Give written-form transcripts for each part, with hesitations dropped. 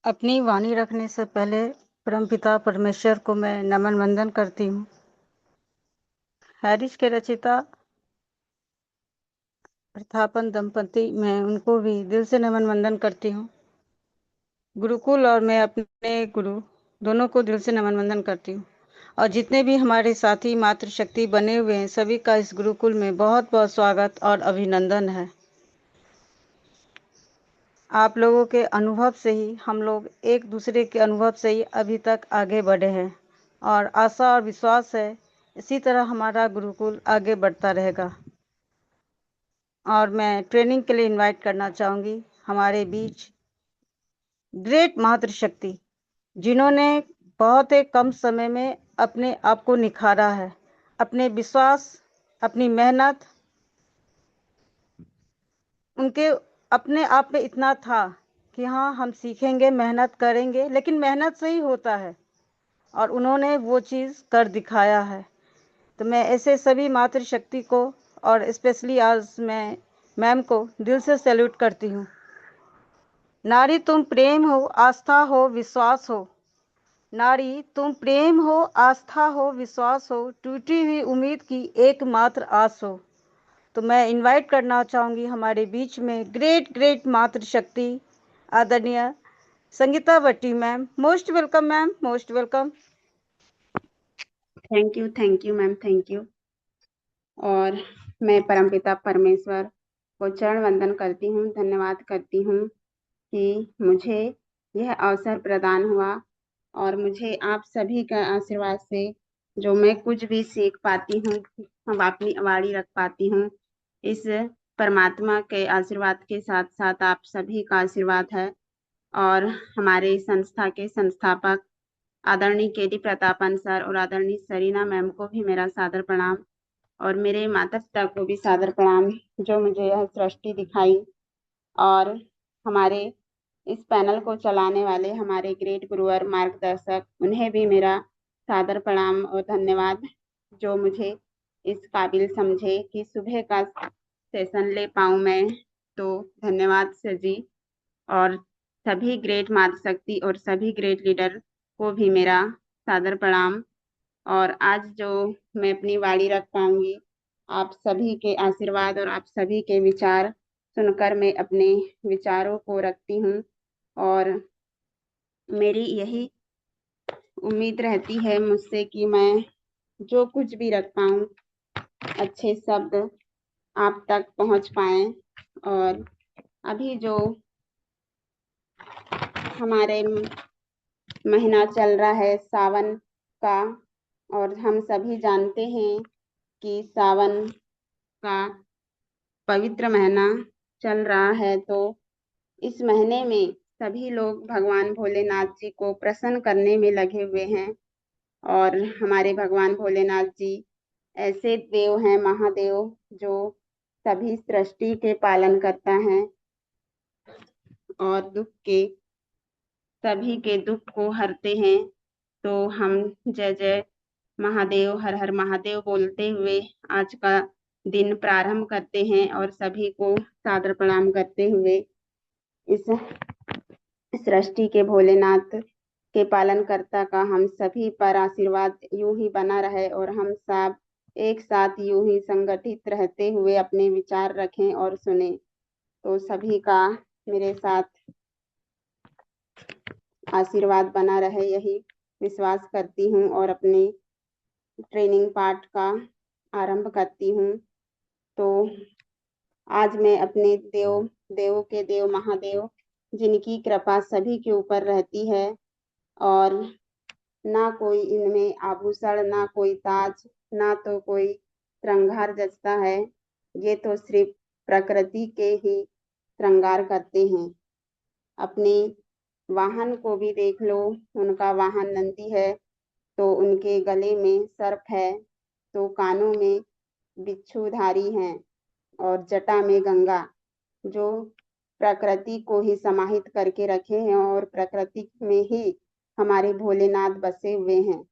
अपनी वाणी रखने से पहले परमपिता परमेश्वर को मैं नमन वंदन करती हूँ। हैरिस के रचयिता अर्थापन दंपति, मैं उनको भी दिल से नमन वंदन करती हूँ। गुरुकुल और मैं अपने गुरु दोनों को दिल से नमन वंदन करती हूँ। और जितने भी हमारे साथी मातृशक्ति बने हुए हैं, सभी का इस गुरुकुल में बहुत बहुत स्वागत और अभिनंदन है। आप लोगों के अनुभव से ही हम लोग एक दूसरे के अनुभव से ही अभी तक आगे बढ़े हैं, और आशा और विश्वास है इसी तरह हमारा गुरुकुल आगे बढ़ता रहेगा। और मैं ट्रेनिंग के लिए इनवाइट करना चाहूँगी हमारे बीच ग्रेट मातृशक्ति, जिन्होंने बहुत ही कम समय में अपने आप को निखारा है। अपने विश्वास, अपनी मेहनत, उनके अपने आप में इतना था कि हाँ, हम सीखेंगे, मेहनत करेंगे, लेकिन मेहनत से ही होता है, और उन्होंने वो चीज़ कर दिखाया है। तो मैं ऐसे सभी मातृशक्ति को और स्पेशली आज मैं मैम को दिल से सैल्यूट करती हूँ। नारी तुम प्रेम हो, आस्था हो, विश्वास हो। नारी तुम प्रेम हो, आस्था हो, विश्वास हो, टूटी हुई उम्मीद की एकमात्र आस हो। तो मैं इनवाइट करना चाहूँगी हमारे बीच में ग्रेट मातृशक्ति आदरणीय Sangeeta Bhatti ma'am. Most welcome ma'am, most welcome. Thank you ma'am, thank you. और मैं परमपिता परमेश्वर को चरण वंदन करती हूँ, धन्यवाद करती हूँ कि मुझे यह अवसर प्रदान हुआ, और मुझे आप सभी का आशीर्वाद से जो मैं कुछ भी सीख पाती हूँ, हम अपनी वाणी रख पाती हूँ, इस परमात्मा के आशीर्वाद के साथ साथ आप सभी का आशीर्वाद है। और हमारे संस्था के संस्थापक आदरणीय केडी प्रतापन सर और आदरणीय सरीना मैम को भी मेरा सादर प्रणाम, और मेरे माता पिता को भी सादर प्रणाम, जो मुझे यह सृष्टि दिखाई। और हमारे इस पैनल को चलाने वाले हमारे ग्रेट गुरुवर मार्गदर्शक, उन्हें भी मेरा सादर प्रणाम और धन्यवाद, जो मुझे इस काबिल समझे कि सुबह का सेशन ले पाऊँ मैं। तो धन्यवाद सर जी। और सभी ग्रेट मातृशक्ति और सभी ग्रेट लीडर को भी मेरा सादर प्रणाम। और आज जो मैं अपनी वाणी रख पाऊंगी, आप सभी के आशीर्वाद और आप सभी के विचार सुनकर मैं अपने विचारों को रखती हूँ। और मेरी यही उम्मीद रहती है मुझसे कि मैं जो कुछ भी रख पाऊँ, अच्छे शब्द आप तक पहुँच पाए। और अभी जो हमारे महीना चल रहा है सावन का, और हम सभी जानते हैं कि सावन का पवित्र महीना चल रहा है, तो इस महीने में सभी लोग भगवान भोलेनाथ जी को प्रसन्न करने में लगे हुए हैं। और हमारे भगवान भोलेनाथ जी ऐसे देव हैं, महादेव, जो सभी सृष्टि के पालन करता है और सभी के दुख को हरते हैं। तो हम जय जय महादेव, हर हर महादेव बोलते हुए आज का दिन प्रारंभ करते हैं, और सभी को सादर प्रणाम करते हुए इस सृष्टि के भोलेनाथ के पालनकर्ता का हम सभी पर आशीर्वाद यूं ही बना रहे, और हम सब एक साथ यूं ही संगठित रहते हुए अपने विचार रखें और सुने। तो सभी का मेरे साथ आशीर्वाद बना रहे, यही विश्वास करती हूँ, और अपने ट्रेनिंग पार्ट का आरंभ करती हूँ। तो आज मैं अपने देवों के देव महादेव, जिनकी कृपा सभी के ऊपर रहती है, और ना कोई इनमें आभूषण, ना कोई ताज, ना तो कोई श्रृंगार जचता है, ये तो सिर्फ प्रकृति के ही श्रृंगार करते हैं। अपने वाहन को भी देख लो, उनका वाहन नंदी है, तो उनके गले में सर्प है, तो कानों में बिच्छूधारी हैं, और जटा में गंगा, जो प्रकृति को ही समाहित करके रखे हैं, और प्रकृति में ही हमारे भोलेनाथ बसे हुए हैं।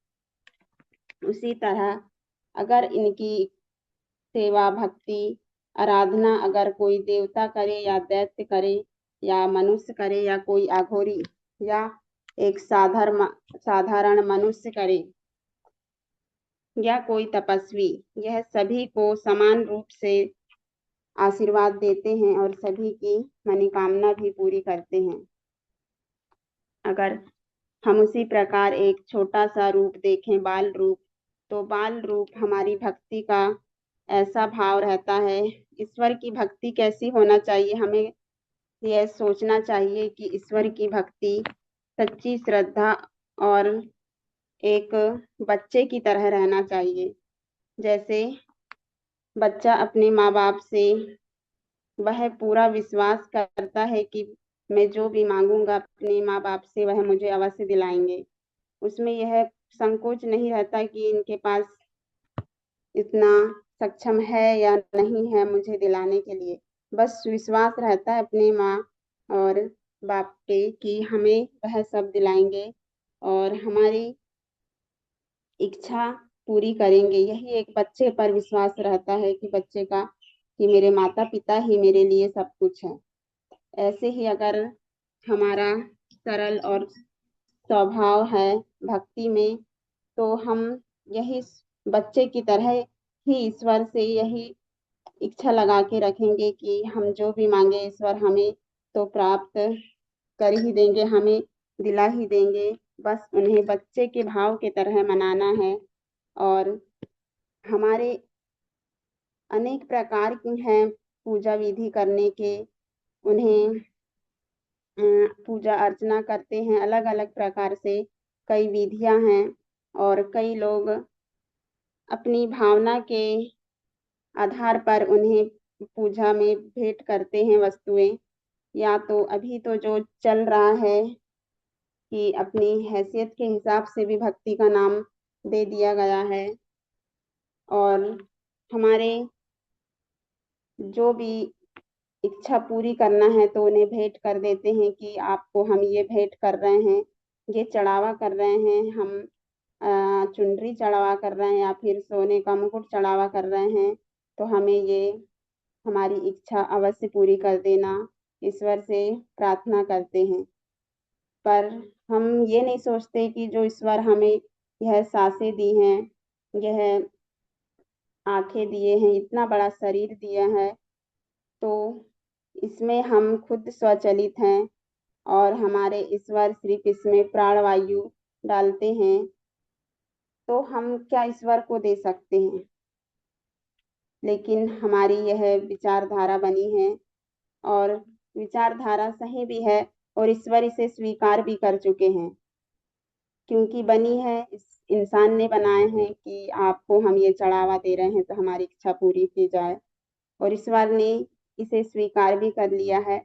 उसी तरह अगर इनकी सेवा, भक्ति, आराधना अगर कोई देवता करे या दैत्य करे या मनुष्य करे या कोई अघोरी, या एक साधारण मनुष्य करे या कोई तपस्वी, यह सभी को समान रूप से आशीर्वाद देते हैं और सभी की मनोकामना भी पूरी करते हैं। अगर हम उसी प्रकार एक छोटा सा रूप देखें, बाल रूप, तो बाल रूप हमारी भक्ति का ऐसा भाव रहता है। ईश्वर की भक्ति कैसी होना चाहिए, हमें यह सोचना चाहिए कि ईश्वर की भक्ति सच्ची श्रद्धा और एक बच्चे की तरह रहना चाहिए। जैसे बच्चा अपने माँ बाप से वह पूरा विश्वास करता है कि मैं जो भी मांगूंगा अपने माँ बाप से वह मुझे अवश्य दिलाएंगे। उसमें यह संकोच नहीं रहता कि इनके पास इतना सक्षम है या नहीं है मुझे दिलाने के लिए। बस विश्वास रहता है अपने माँ और बाप पे कि हमें वह सब दिलाएंगे और हमारी इच्छा पूरी करेंगे। यही एक बच्चे पर विश्वास रहता है कि बच्चे का कि मेरे माता पिता ही मेरे लिए सब कुछ है। ऐसे ही अगर हमारा सरल और स्वभाव है भक्ति में, तो हम यही बच्चे की तरह ही ईश्वर से यही इच्छा लगा के रखेंगे कि हम जो भी मांगे ईश्वर हमें तो प्राप्त कर ही देंगे, हमें दिला ही देंगे। बस उन्हें बच्चे के भाव की तरह मनाना है। और हमारे अनेक प्रकार की हैं पूजा विधि करने के, उन्हें पूजा अर्चना करते हैं अलग अलग प्रकार से, कई विधियां हैं और कई लोग अपनी भावना के आधार पर उन्हें पूजा में भेंट करते हैं वस्तुएं। या तो अभी तो जो चल रहा है कि अपनी हैसियत के हिसाब से भी भक्ति का नाम दे दिया गया है और हमारे जो भी इच्छा पूरी करना है तो उन्हें भेंट कर देते हैं कि आपको हम ये भेंट कर रहे हैं, ये चढ़ावा कर रहे हैं, हम चुनरी चढ़ावा कर रहे हैं या फिर सोने का मुकुट चढ़ावा कर रहे हैं, तो हमें ये हमारी इच्छा अवश्य पूरी कर देना, ईश्वर से प्रार्थना करते हैं। पर हम ये नहीं सोचते कि जो ईश्वर हमें यह सांसें दी हैं, यह आंखें दिए हैं, इतना बड़ा शरीर दिया है, तो इसमें हम खुद स्वचालित हैं और हमारे ईश्वर सिर्फ इसमें प्राण वायु डालते हैं, तो हम क्या ईश्वर को दे सकते हैं। लेकिन हमारी यह विचारधारा बनी है और विचारधारा सही भी है और ईश्वर इसे स्वीकार भी कर चुके हैं, क्योंकि बनी है, इस इंसान ने बनाए हैं कि आपको हम ये चढ़ावा दे रहे हैं तो हमारी इच्छा पूरी की जाए। और ईश्वर ने इसे स्वीकार भी कर लिया है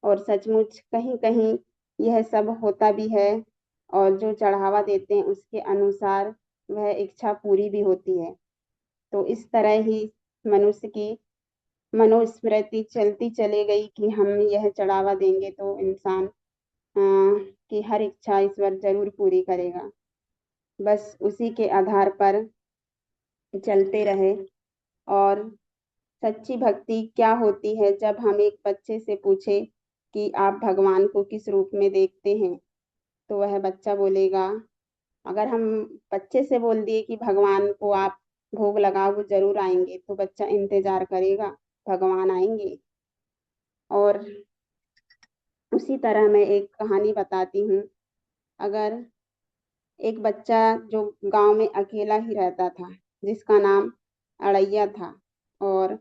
और सचमुच कहीं कहीं यह सब होता भी है और जो चढ़ावा देते हैं उसके अनुसार वह इच्छा पूरी भी होती है। तो इस तरह ही मनुष्य की मनुस्मृति चलती चली गई कि हम यह चढ़ावा देंगे तो इंसान की हर इच्छा ईश्वर जरूर पूरी करेगा। बस उसी के आधार पर चलते रहे। और सच्ची भक्ति क्या होती है, जब हम एक बच्चे से पूछे कि आप भगवान को किस रूप में देखते हैं, तो वह बच्चा बोलेगा, अगर हम बच्चे से बोल दिए कि भगवान को आप भोग लगाओ वो जरूर आएंगे, तो बच्चा इंतजार करेगा, भगवान आएंगे। और उसी तरह मैं एक कहानी बताती हूँ। अगर एक बच्चा जो गांव में अकेला ही रहता था, जिसका नाम अड़ैया था, और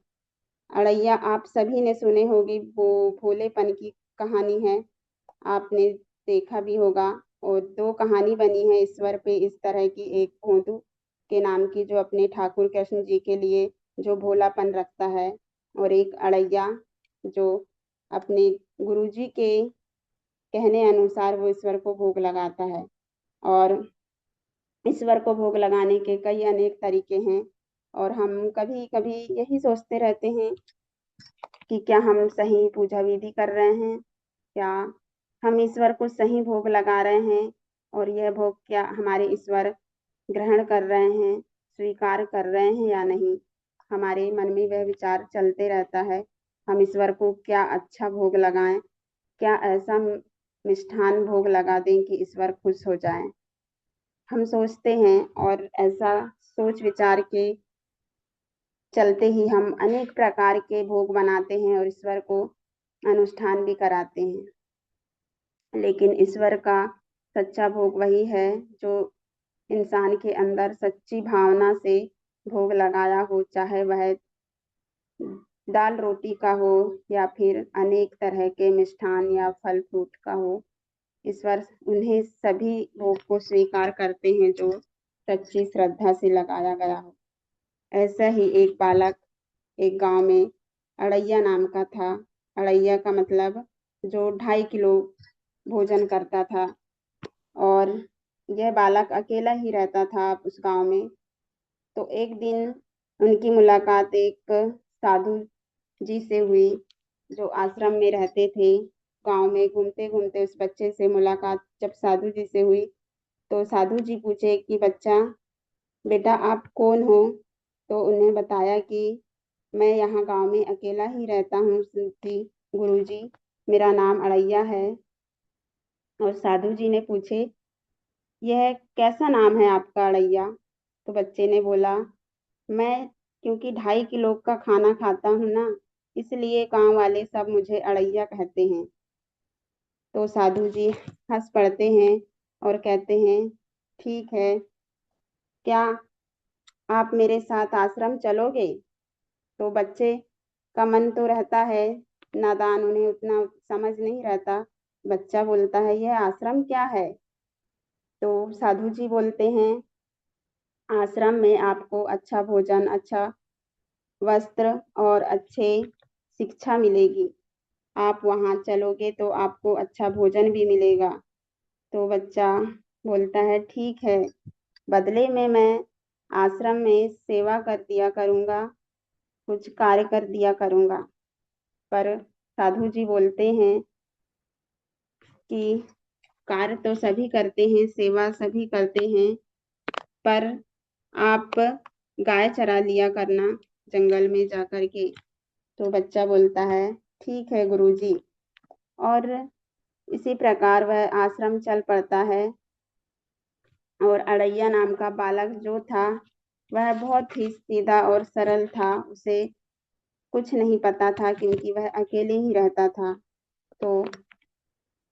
अड़ैया आप सभी ने सुने होगी, वो भोलेपन की कहानी है, आपने देखा भी होगा। और दो कहानी बनी है ईश्वर पे इस तरह की, एक भोंदू के नाम की जो अपने ठाकुर कृष्ण जी के लिए जो भोलापन रखता है, और एक अड़ैया जो अपने गुरुजी के कहने अनुसार वो ईश्वर को भोग लगाता है। और ईश्वर को भोग लगाने के कई अनेक तरीके हैं और हम कभी कभी यही सोचते रहते हैं कि क्या हम सही पूजा विधि कर रहे हैं, क्या हम ईश्वर को सही भोग लगा रहे हैं और यह भोग क्या हमारे ईश्वर ग्रहण कर रहे हैं, स्वीकार कर रहे हैं या नहीं। हमारे मन में वह विचार चलते रहता है, हम ईश्वर को क्या अच्छा भोग लगाएं, क्या ऐसा मिष्ठान भोग लगा दें कि ईश्वर खुश हो जाएं। हम सोचते हैं और ऐसा सोच विचार के चलते ही हम अनेक प्रकार के भोग बनाते हैं और ईश्वर को अनुष्ठान भी कराते हैं। लेकिन ईश्वर का सच्चा भोग वही है जो इंसान के अंदर सच्ची भावना से भोग लगाया हो, चाहे वह दाल रोटी का हो या फिर अनेक तरह के मिष्ठान या फल फ्रूट का हो। ईश्वर उन्हें सभी भोग को स्वीकार करते हैं जो सच्ची श्रद्धा से लगाया गया हो। ऐसा ही एक बालक एक गांव में अड़ैया नाम का था। अड़ैया का मतलब जो 2.5 किलो भोजन करता था, और यह बालक अकेला ही रहता था उस गांव में। तो एक दिन उनकी मुलाकात एक साधु जी से हुई जो आश्रम में रहते थे। गांव में घूमते घूमते उस बच्चे से मुलाकात जब साधु जी से हुई तो साधु जी पूछे कि बच्चा, बेटा आप कौन हो? तो उन्हें बताया कि मैं यहाँ गांव में अकेला ही रहता हूँ कि गुरुजी, मेरा नाम अड़ैया है। और साधु जी ने पूछे, यह कैसा नाम है आपका अड़ैया? तो बच्चे ने बोला, मैं क्योंकि 2.5 किलो का खाना खाता हूँ ना, इसलिए गांव वाले सब मुझे अड़ैया कहते हैं। तो साधु जी हंस पड़ते हैं और कहते हैं, ठीक है, क्या आप मेरे साथ आश्रम चलोगे? तो बच्चे का मन तो रहता है नादान, उन्हें उतना समझ नहीं रहता। बच्चा बोलता है, यह आश्रम क्या है? तो साधु जी बोलते हैं, आश्रम में आपको अच्छा भोजन, अच्छा वस्त्र और अच्छे शिक्षा मिलेगी। आप वहाँ चलोगे तो आपको अच्छा भोजन भी मिलेगा। तो बच्चा बोलता है, ठीक है, बदले में मैं आश्रम में सेवा कर दिया करूँगा, कुछ कार्य कर दिया करूँगा। पर साधु जी बोलते हैं कि कार्य तो सभी करते हैं, सेवा सभी करते हैं, पर आप गाय चरा लिया करना जंगल में जाकर के। तो बच्चा बोलता है, ठीक है गुरुजी। और इसी प्रकार वह आश्रम चल पड़ता है। और अड़ैया नाम का बालक जो था वह बहुत ही सीधा और सरल था। उसे कुछ नहीं पता था क्योंकि वह अकेले ही रहता था। तो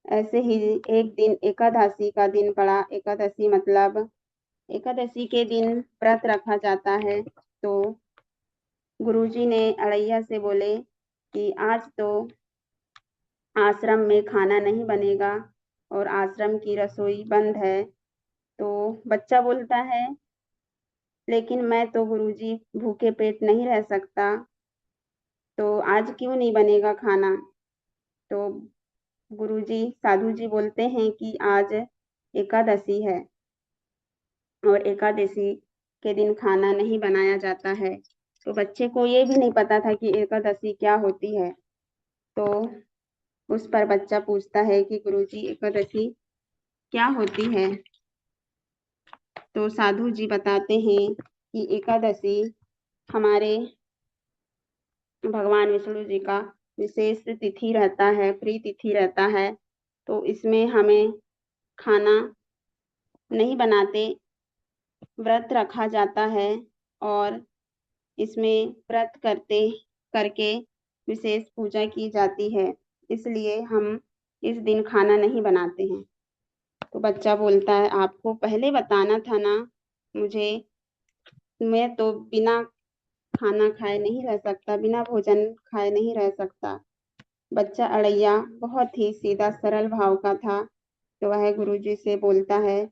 ऐसे ही एक दिन एकादशी का दिन पड़ा। एकादशी मतलब एकादशी के दिन व्रत रखा जाता है। तो गुरुजी ने अड़ैया से बोले कि आज तो आश्रम में खाना नहीं बनेगा और आश्रम की रसोई बंद है। तो बच्चा बोलता है, लेकिन मैं तो गुरुजी भूखे पेट नहीं रह सकता, तो आज क्यों नहीं बनेगा खाना? तो गुरुजी साधु जी बोलते हैं कि आज एकादशी है और एकादशी के दिन खाना नहीं बनाया जाता है। तो बच्चे को ये भी नहीं पता था कि एकादशी क्या होती है। तो उस पर बच्चा पूछता है कि गुरुजी एकादशी क्या होती है? तो साधु जी बताते हैं कि एकादशी हमारे भगवान विष्णु जी का विशेष तिथि रहता है, प्रिय तिथि रहता है। तो इसमें हमें खाना नहीं बनाते, व्रत रखा जाता है और इसमें व्रत करते करके विशेष पूजा की जाती है, इसलिए हम इस दिन खाना नहीं बनाते हैं। तो बच्चा बोलता है, आपको पहले बताना था ना मुझे, मैं तो बिना खाना खाए नहीं रह सकता, बिना भोजन खाए नहीं रह सकता। बच्चा अड़ैया बहुत ही सीधा सरल भाव का था। तो वह गुरुजी से बोलता है,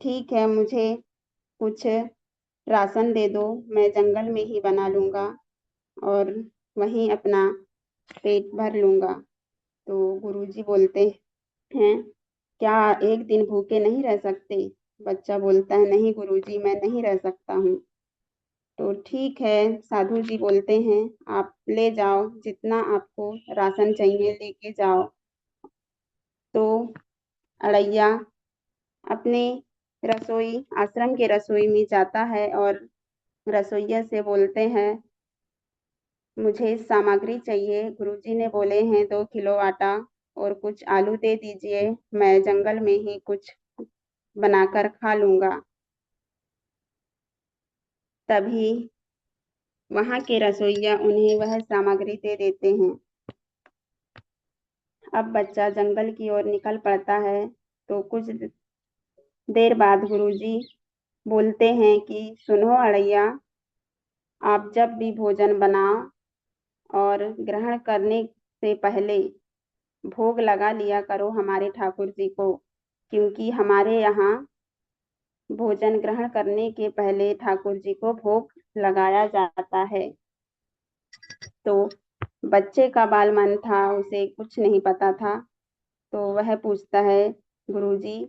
ठीक है, मुझे कुछ राशन दे दो, मैं जंगल में ही बना लूंगा और वहीं अपना पेट भर लूंगा। तो गुरुजी बोलते हैं, क्या एक दिन भूखे नहीं रह सकते? बच्चा बोलता है, नहीं गुरुजी, मैं नहीं रह सकता हूँ। तो ठीक है, साधु जी बोलते हैं, आप ले जाओ, जितना आपको राशन चाहिए लेके जाओ। तो अड़ैया अपने रसोई आश्रम के रसोई में जाता है और रसोइया से बोलते हैं, मुझे सामग्री चाहिए। गुरुजी ने बोले हैं 2 किलो आटा और कुछ आलू दे दीजिए, मैं जंगल में ही कुछ बनाकर खा लूंगा। तभी वहां के रसोइया उन्हें वह सामग्री दे देते हैं। अब बच्चा जंगल की ओर निकल पड़ता है। तो कुछ देर बाद गुरुजी बोलते हैं कि सुनो अड़ैया, आप जब भी भोजन बनाओ और ग्रहण करने से पहले भोग लगा लिया करो हमारे ठाकुर जी को, क्योंकि हमारे यहाँ भोजन ग्रहण करने के पहले ठाकुर जी को भोग लगाया जाता है। तो बच्चे का बाल मन था, उसे कुछ नहीं पता था। तो वह पूछता है, गुरुजी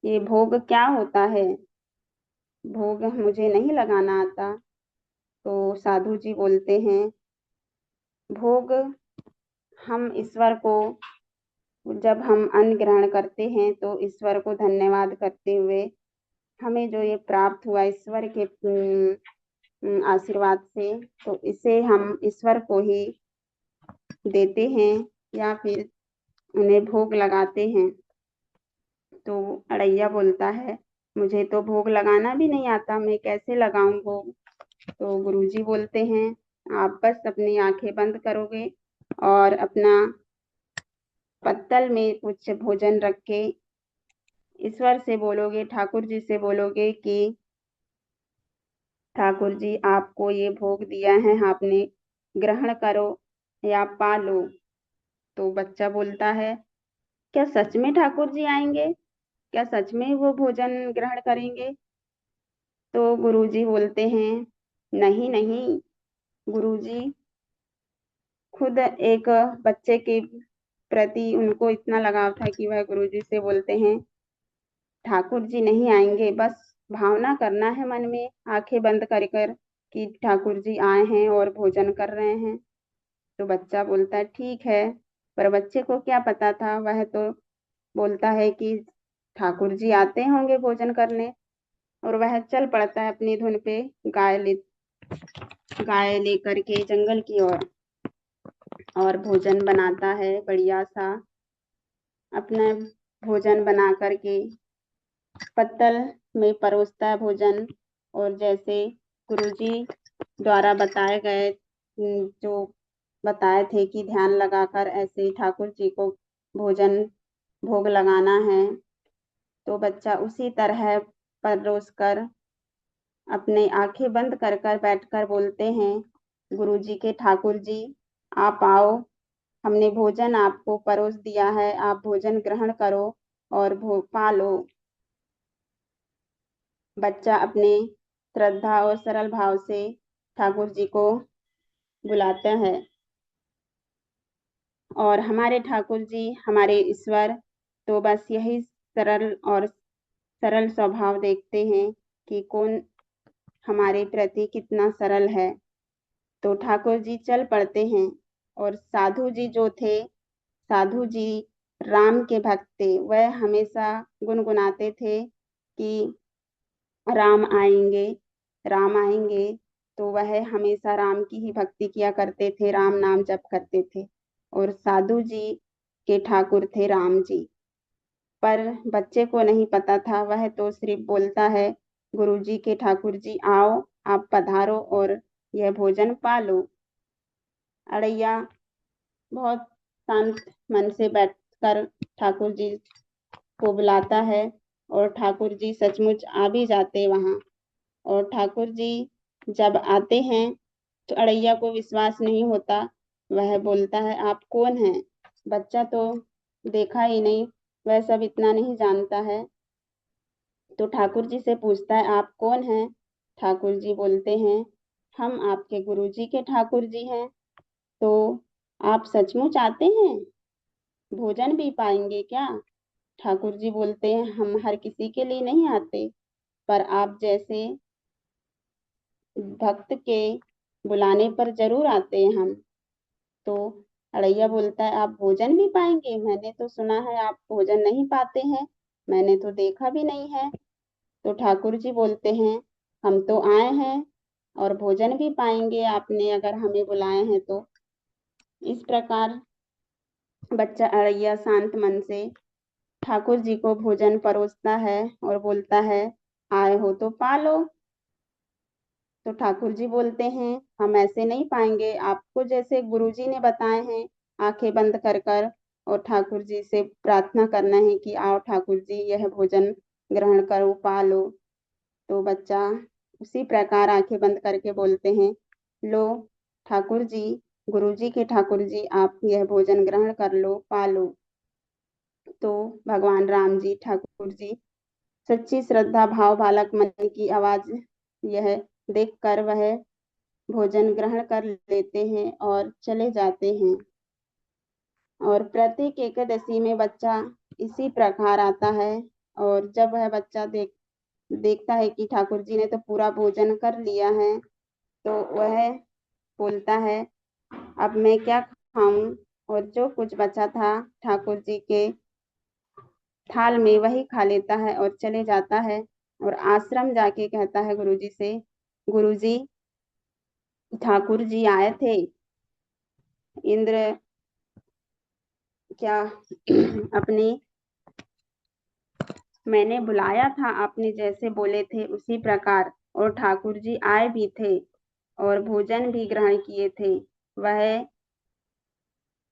ये भोग क्या होता है? भोग मुझे नहीं लगाना आता। तो साधु जी बोलते हैं, भोग हम ईश्वर को, जब हम अन्न ग्रहण करते हैं तो ईश्वर को धन्यवाद करते हुए हमें जो ये प्राप्त हुआ ईश्वर के आशीर्वाद से, तो इसे हम ईश्वर को ही देते हैं या फिर उन्हें भोग लगाते हैं। तो अड़ैया बोलता है, मुझे तो भोग लगाना भी नहीं आता, मैं कैसे लगाऊं भोग? तो गुरुजी बोलते हैं, आप बस अपनी आंखें बंद करोगे और अपना पत्तल में कुछ भोजन रख के ईश्वर से बोलोगे, ठाकुर जी से बोलोगे कि ठाकुर जी आपको ये भोग दिया है, आपने ग्रहण करो या पा लो। तो बच्चा बोलता है, क्या सच में ठाकुर जी आएंगे? क्या सच में वो भोजन ग्रहण करेंगे? तो गुरुजी बोलते हैं, नहीं नहीं, गुरुजी खुद एक बच्चे के प्रति उनको इतना लगाव था कि वह गुरुजी से बोलते हैं, ठाकुर जी नहीं आएंगे, बस भावना करना है मन में आंखें बंद कर कर कि ठाकुर जी आए हैं और भोजन कर रहे हैं। तो बच्चा बोलता है, ठीक है। पर बच्चे को क्या पता था, वह तो बोलता है कि ठाकुर जी आते होंगे भोजन करने, और वह चल पड़ता है अपनी धुन पे, गाय लेकर के जंगल की ओर, और भोजन बनाता है बढ़िया सा। अपना भोजन बना करके पत्तल में परोसता है भोजन, और जैसे गुरुजी द्वारा बताए गए, जो बताए थे कि ध्यान लगाकर ऐसे ठाकुर जी को भोजन भोग लगाना है, तो बच्चा उसी तरह परोस कर अपने आंखें बंद कर कर बैठकर बोलते हैं, गुरुजी के ठाकुर जी आप आओ, हमने भोजन आपको परोस दिया है, आप भोजन ग्रहण करो और पा लो। बच्चा अपने श्रद्धा और सरल भाव से ठाकुर जी को बुलाता है, और हमारे ठाकुर जी, हमारे ईश्वर, तो बस यही सरल और सरल स्वभाव देखते हैं कि कौन हमारे प्रति कितना सरल है। तो ठाकुर जी चल पड़ते हैं, और साधु जी जो थे, साधु जी राम के भक्त थे, वह हमेशा गुनगुनाते थे कि राम आएंगे, राम आएंगे। तो वह हमेशा राम की ही भक्ति किया करते थे, राम नाम जप करते थे। और साधु जी के ठाकुर थे राम जी। पर बच्चे को नहीं पता था, वह तो सिर्फ बोलता है, गुरुजी के ठाकुर जी आओ, आप पधारो और यह भोजन पा लो। अड़ैया बहुत शांत मन से बैठकर ठाकुर जी को बुलाता है, और ठाकुर जी सचमुच आ भी जाते वहां। और ठाकुर जी जब आते हैं तो अड़ैया को विश्वास नहीं होता। वह बोलता है, आप कौन हैं? बच्चा तो देखा ही नहीं, वह सब इतना नहीं जानता है। तो ठाकुर जी से पूछता है, आप कौन हैं? ठाकुर जी बोलते हैं, हम आपके गुरुजी के ठाकुर जी हैं। तो आप सचमुच आते हैं, भोजन भी पाएंगे क्या? ठाकुर जी बोलते हैं, हम हर किसी के लिए नहीं आते, पर आप जैसे भक्त के बुलाने पर जरूर आते हैं हम। तो अड़ैया बोलता है, आप भोजन भी पाएंगे? मैंने तो सुना है आप भोजन नहीं पाते हैं, मैंने तो देखा भी नहीं है। तो ठाकुर जी बोलते हैं, हम तो आए हैं और भोजन भी पाएंगे, आपने अगर हमें बुलाए हैं तो। इस प्रकार बच्चा अड़ैया शांत मन से ठाकुर जी को भोजन परोसता है और बोलता है, आए हो तो पालो। तो ठाकुर जी बोलते हैं, हम ऐसे नहीं पाएंगे, आपको जैसे गुरुजी ने बताए हैं आंखें बंद कर कर और ठाकुर जी से प्रार्थना करना है कि आओ ठाकुर जी यह भोजन ग्रहण करो, पालो। तो बच्चा उसी प्रकार आंखें बंद करके बोलते हैं, लो ठाकुर जी, गुरु जी के ठाकुर जी, आप यह भोजन ग्रहण कर लो, पालो। तो भगवान राम जी ठाकुर जी सच्ची श्रद्धा भाव बालक मन की आवाज यह देखकर वह भोजन ग्रहण कर लेते हैं और चले जाते हैं। और प्रत्येक एकादशी में बच्चा इसी प्रकार आता है और जब वह बच्चा देखता है कि ठाकुर जी ने तो पूरा भोजन कर लिया है, तो वह बोलता है, अब मैं क्या खाऊं। और जो कुछ बचा था ठाकुर जी के थाल में वही खा लेता है और चले जाता है और आश्रम जाके कहता है गुरुजी से, गुरुजी ठाकुर जी आए थे, इंद्र क्या अपने मैंने बुलाया था, आपने जैसे बोले थे उसी प्रकार, और ठाकुर जी आए भी थे और भोजन भी ग्रहण किए थे। वह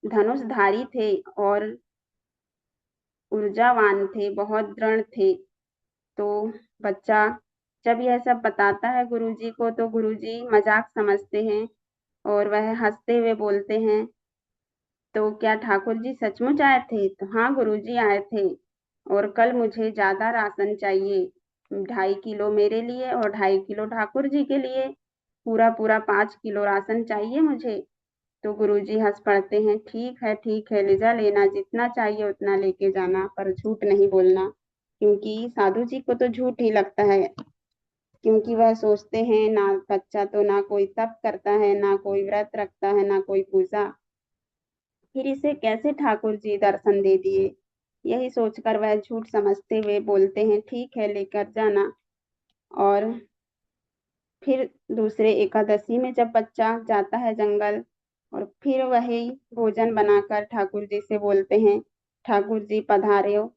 धनुषधारी थे और ऊर्जावान थे, बहुत दृढ़ थे। तो बच्चा जब यह सब बताता है गुरुजी को, तो गुरुजी मजाक समझते हैं और वह हंसते हुए बोलते हैं, तो क्या ठाकुर जी सचमुच आए थे? तो हाँ गुरुजी आए थे और कल मुझे ज्यादा राशन चाहिए, 2.5 किलो मेरे लिए और 2.5 किलो ठाकुर जी के लिए, पूरा पूरा 5 किलो राशन चाहिए मुझे। तो गुरुजी हंस पड़ते हैं, ठीक है, ले जा, लेना जितना चाहिए उतना लेके जाना, पर झूठ नहीं बोलना, क्योंकि साधु जी को तो झूठ ही लगता है, क्योंकि वह सोचते हैं ना बच्चा तो ना कोई तप करता है, ना कोई व्रत रखता है, ना कोई पूजा, फिर इसे कैसे ठाकुर जी दर्शन दे दिए। यही सोचकर वह झूठ समझते हुए बोलते हैं, ठीक है लेकर जाना। और फिर दूसरे एकादशी में जब बच्चा जाता है जंगल और फिर वही भोजन बनाकर ठाकुर जी से बोलते हैं, ठाकुर जी पधारे हो,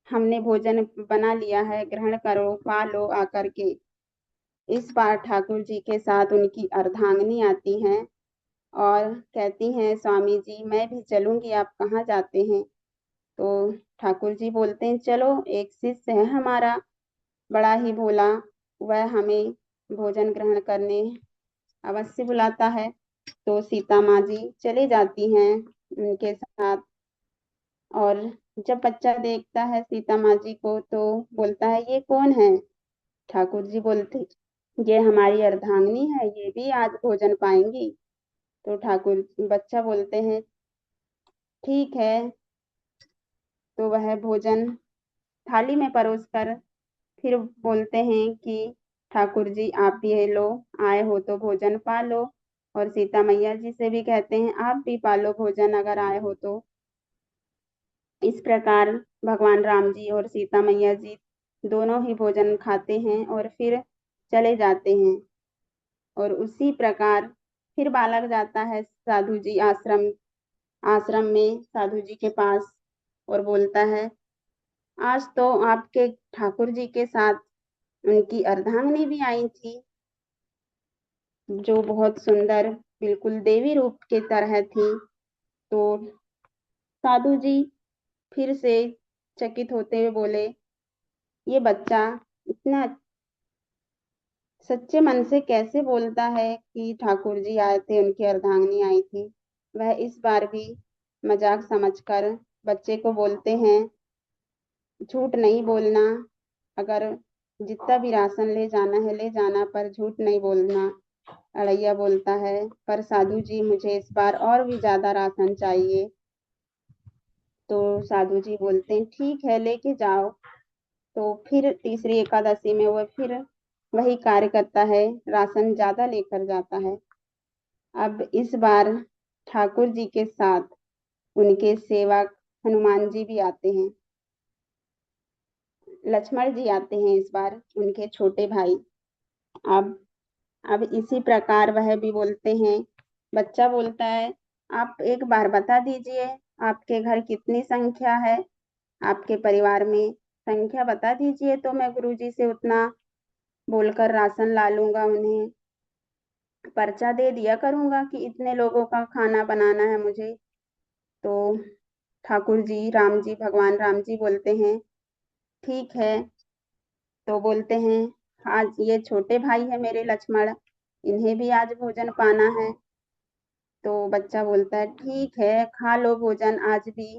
हमने भोजन बना लिया है, ग्रहण करो, पा लो आकर के। इस बार ठाकुर जी के साथ उनकी अर्धांगिनी आती हैं और कहती हैं, स्वामी जी मैं भी चलूंगी, आप कहाँ जाते हैं? तो ठाकुर जी बोलते हैं, चलो, एक शिष्य है हमारा बड़ा ही भोला, वह हमें भोजन ग्रहण करने अवश्य बुलाता है। तो सीता माँ जी चली जाती हैं उनके साथ। और जब बच्चा देखता है सीता माँ जी को, तो बोलता है, ये कौन है? ठाकुर जी बोलते, ये हमारी अर्धांगिनी है, ये भी आज भोजन पाएंगी। तो ठाकुर बच्चा बोलते हैं, ठीक है। तो वह भोजन थाली में परोस कर फिर बोलते हैं कि ठाकुर जी आप ये लो, आए हो तो भोजन पा लो। और सीता मैया जी से भी कहते हैं, आप भी पालो भोजन अगर आए हो तो। इस प्रकार भगवान राम जी और सीता मैया जी दोनों ही भोजन खाते हैं और फिर चले जाते हैं। और उसी प्रकार फिर बालक जाता है साधु जी आश्रम आश्रम में साधु जी के पास और बोलता है, आज तो आपके ठाकुर जी के साथ उनकी अर्धांगिनी भी आई थी, जो बहुत सुंदर बिल्कुल देवी रूप के तरह थी। तो साधु जी फिर से चकित होते हुए बोले, ये बच्चा इतना सच्चे मन से कैसे बोलता है कि ठाकुर जी आए थे, उनकी अर्धांगिनी आई थी। वह इस बार भी मजाक समझकर बच्चे को बोलते हैं, झूठ नहीं बोलना, अगर जितना भी राशन ले जाना है ले जाना, पर झूठ नहीं बोलना। अड़ैया बोलता है, पर साधु जी मुझे इस बार और भी ज्यादा राशन चाहिए। तो साधु जी बोलते हैं, ठीक है लेके जाओ। तो फिर तीसरी एकादशी में वह फिर वही कार्य करता है, राशन ज्यादा लेकर जाता है। अब इस बार ठाकुर जी के साथ उनके सेवक हनुमान जी भी आते हैं, लक्ष्मण जी आते हैं इस बार, उनके छोटे भाई। अब अब इसी प्रकार वह भी बोलते हैं, बच्चा बोलता है, आप एक बार बता दीजिए आपके घर कितनी संख्या है? आपके परिवार में संख्या बता दीजिए, तो मैं गुरुजी से उतना बोलकर राशन ला लूंगा, उन्हें पर्चा दे दिया करूंगा कि इतने लोगों का खाना बनाना है मुझे। तो ठाकुर जी, राम जी, भगवान राम जी बोलते हैं ठीक है। तो बोलते हैं आज ये छोटे भाई है मेरे लक्ष्मण, इन्हें भी आज भोजन पाना है। तो बच्चा बोलता है ठीक है, खा लो भोजन आज भी,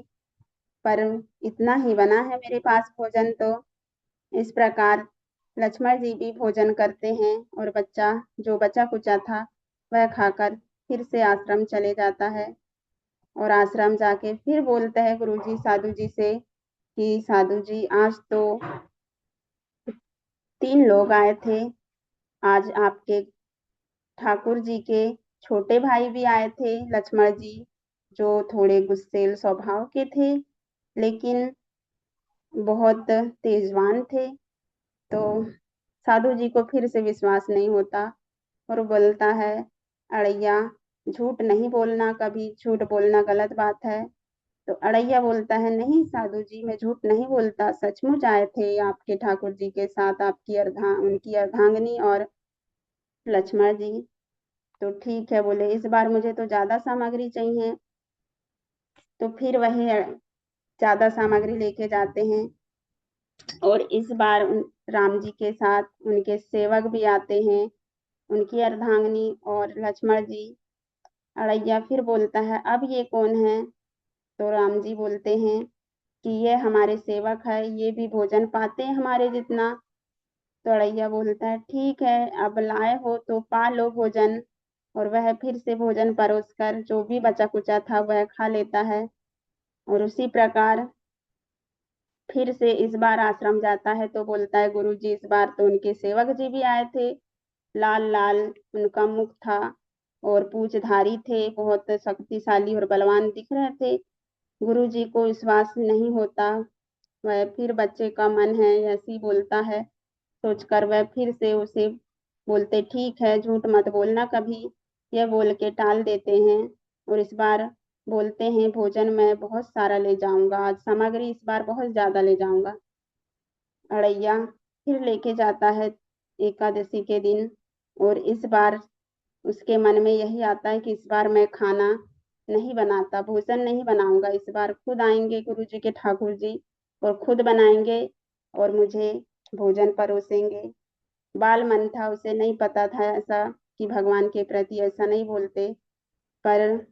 पर इतना ही बना है मेरे पास भोजन। तो इस प्रकार लक्ष्मण जी भी भोजन करते हैं और बच्चा जो बचा कुचा था वह खाकर फिर से आश्रम चले जाता है। और आश्रम जाके फिर बोलता है गुरुजी साधु जी से कि साधु जी आज तो 3 लोग आए थे, आज आपके ठाकुर जी के छोटे भाई भी आए थे लक्ष्मण जी, जो थोड़े गुस्सेल स्वभाव के थे लेकिन बहुत तेजवान थे। तो साधु जी को फिर से विश्वास नहीं होता और बोलता है अड़ैया झूठ नहीं बोलना, कभी झूठ बोलना गलत बात है। तो अड़ैया बोलता है नहीं साधु जी, मैं झूठ नहीं बोलता, सचमुच आए थे आपके ठाकुर जी के साथ आपकी उनकी अर्धांगिनी और लक्ष्मण जी। तो ठीक है, बोले इस बार मुझे तो ज्यादा सामग्री चाहिए। तो फिर वही ज्यादा सामग्री लेके जाते हैं और इस बार राम जी के साथ उनके सेवक भी आते हैं, उनकी अर्धांगिनी और लक्ष्मण जी। अड़ैया फिर बोलता है अब ये कौन है? तो राम जी बोलते हैं कि ये हमारे सेवक है, ये भी भोजन पाते हैं हमारे जितना। तो अड़ैया बोलता है ठीक है, अब लाए हो तो पा लो भोजन। और वह फिर से भोजन परोसकर जो भी बचा कुचा था वह खा लेता है। और उसी प्रकार फिर से इस बार आश्रम जाता है तो बोलता है गुरु जी इस बार तो उनके सेवक जी भी आए थे, लाल लाल उनका मुख था और पूंछधारी थे, बहुत शक्तिशाली और बलवान दिख रहे थे। गुरु जी को विश्वास नहीं होता, वह फिर बच्चे का मन है ऐसे ही बोलता है सोचकर वह फिर से उसे बोलते ठीक है झूठ मत बोलना कभी, यह बोल के टाल देते हैं। और इस बार बोलते हैं भोजन मैं बहुत सारा ले जाऊंगा, आज सामग्री इस बार बहुत ज्यादा ले जाऊंगा। अड़ैया फिर लेके जाता है एकादशी के दिन। और इस बार उसके मन में यही आता है कि इस बार मैं खाना नहीं बनाता, भोजन नहीं बनाऊंगा, इस बार खुद आएंगे गुरु जी के ठाकुर जी और खुद बनाएंगे और मुझे भोजन परोसेंगे। बाल मन था, उसे नहीं पता था ऐसा कि भगवान के प्रति ऐसा नहीं बोलते, पर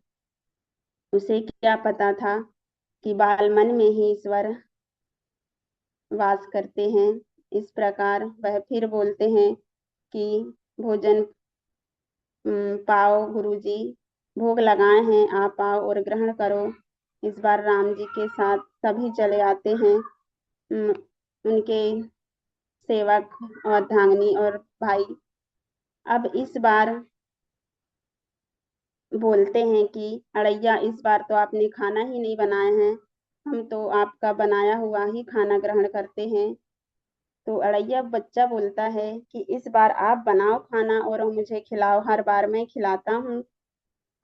उसे क्या पता था कि बाल मन में ही ईश्वर वास करते हैं। इस प्रकार वह फिर बोलते हैं कि भोजन पाओ गुरुजी, भोग लगाए हैं आप आओ और ग्रहण करो। इस बार राम जी के साथ सभी चले आते हैं, उनके सेवक और धांगनी और भाई। अब इस बार बोलते हैं कि अड़ैया इस बार तो आपने खाना ही नहीं बनाए हैं, हम तो आपका बनाया हुआ ही खाना ग्रहण करते हैं। तो अड़ैया बच्चा बोलता है कि इस बार आप बनाओ खाना और मुझे खिलाओ, हर बार मैं खिलाता हूँ।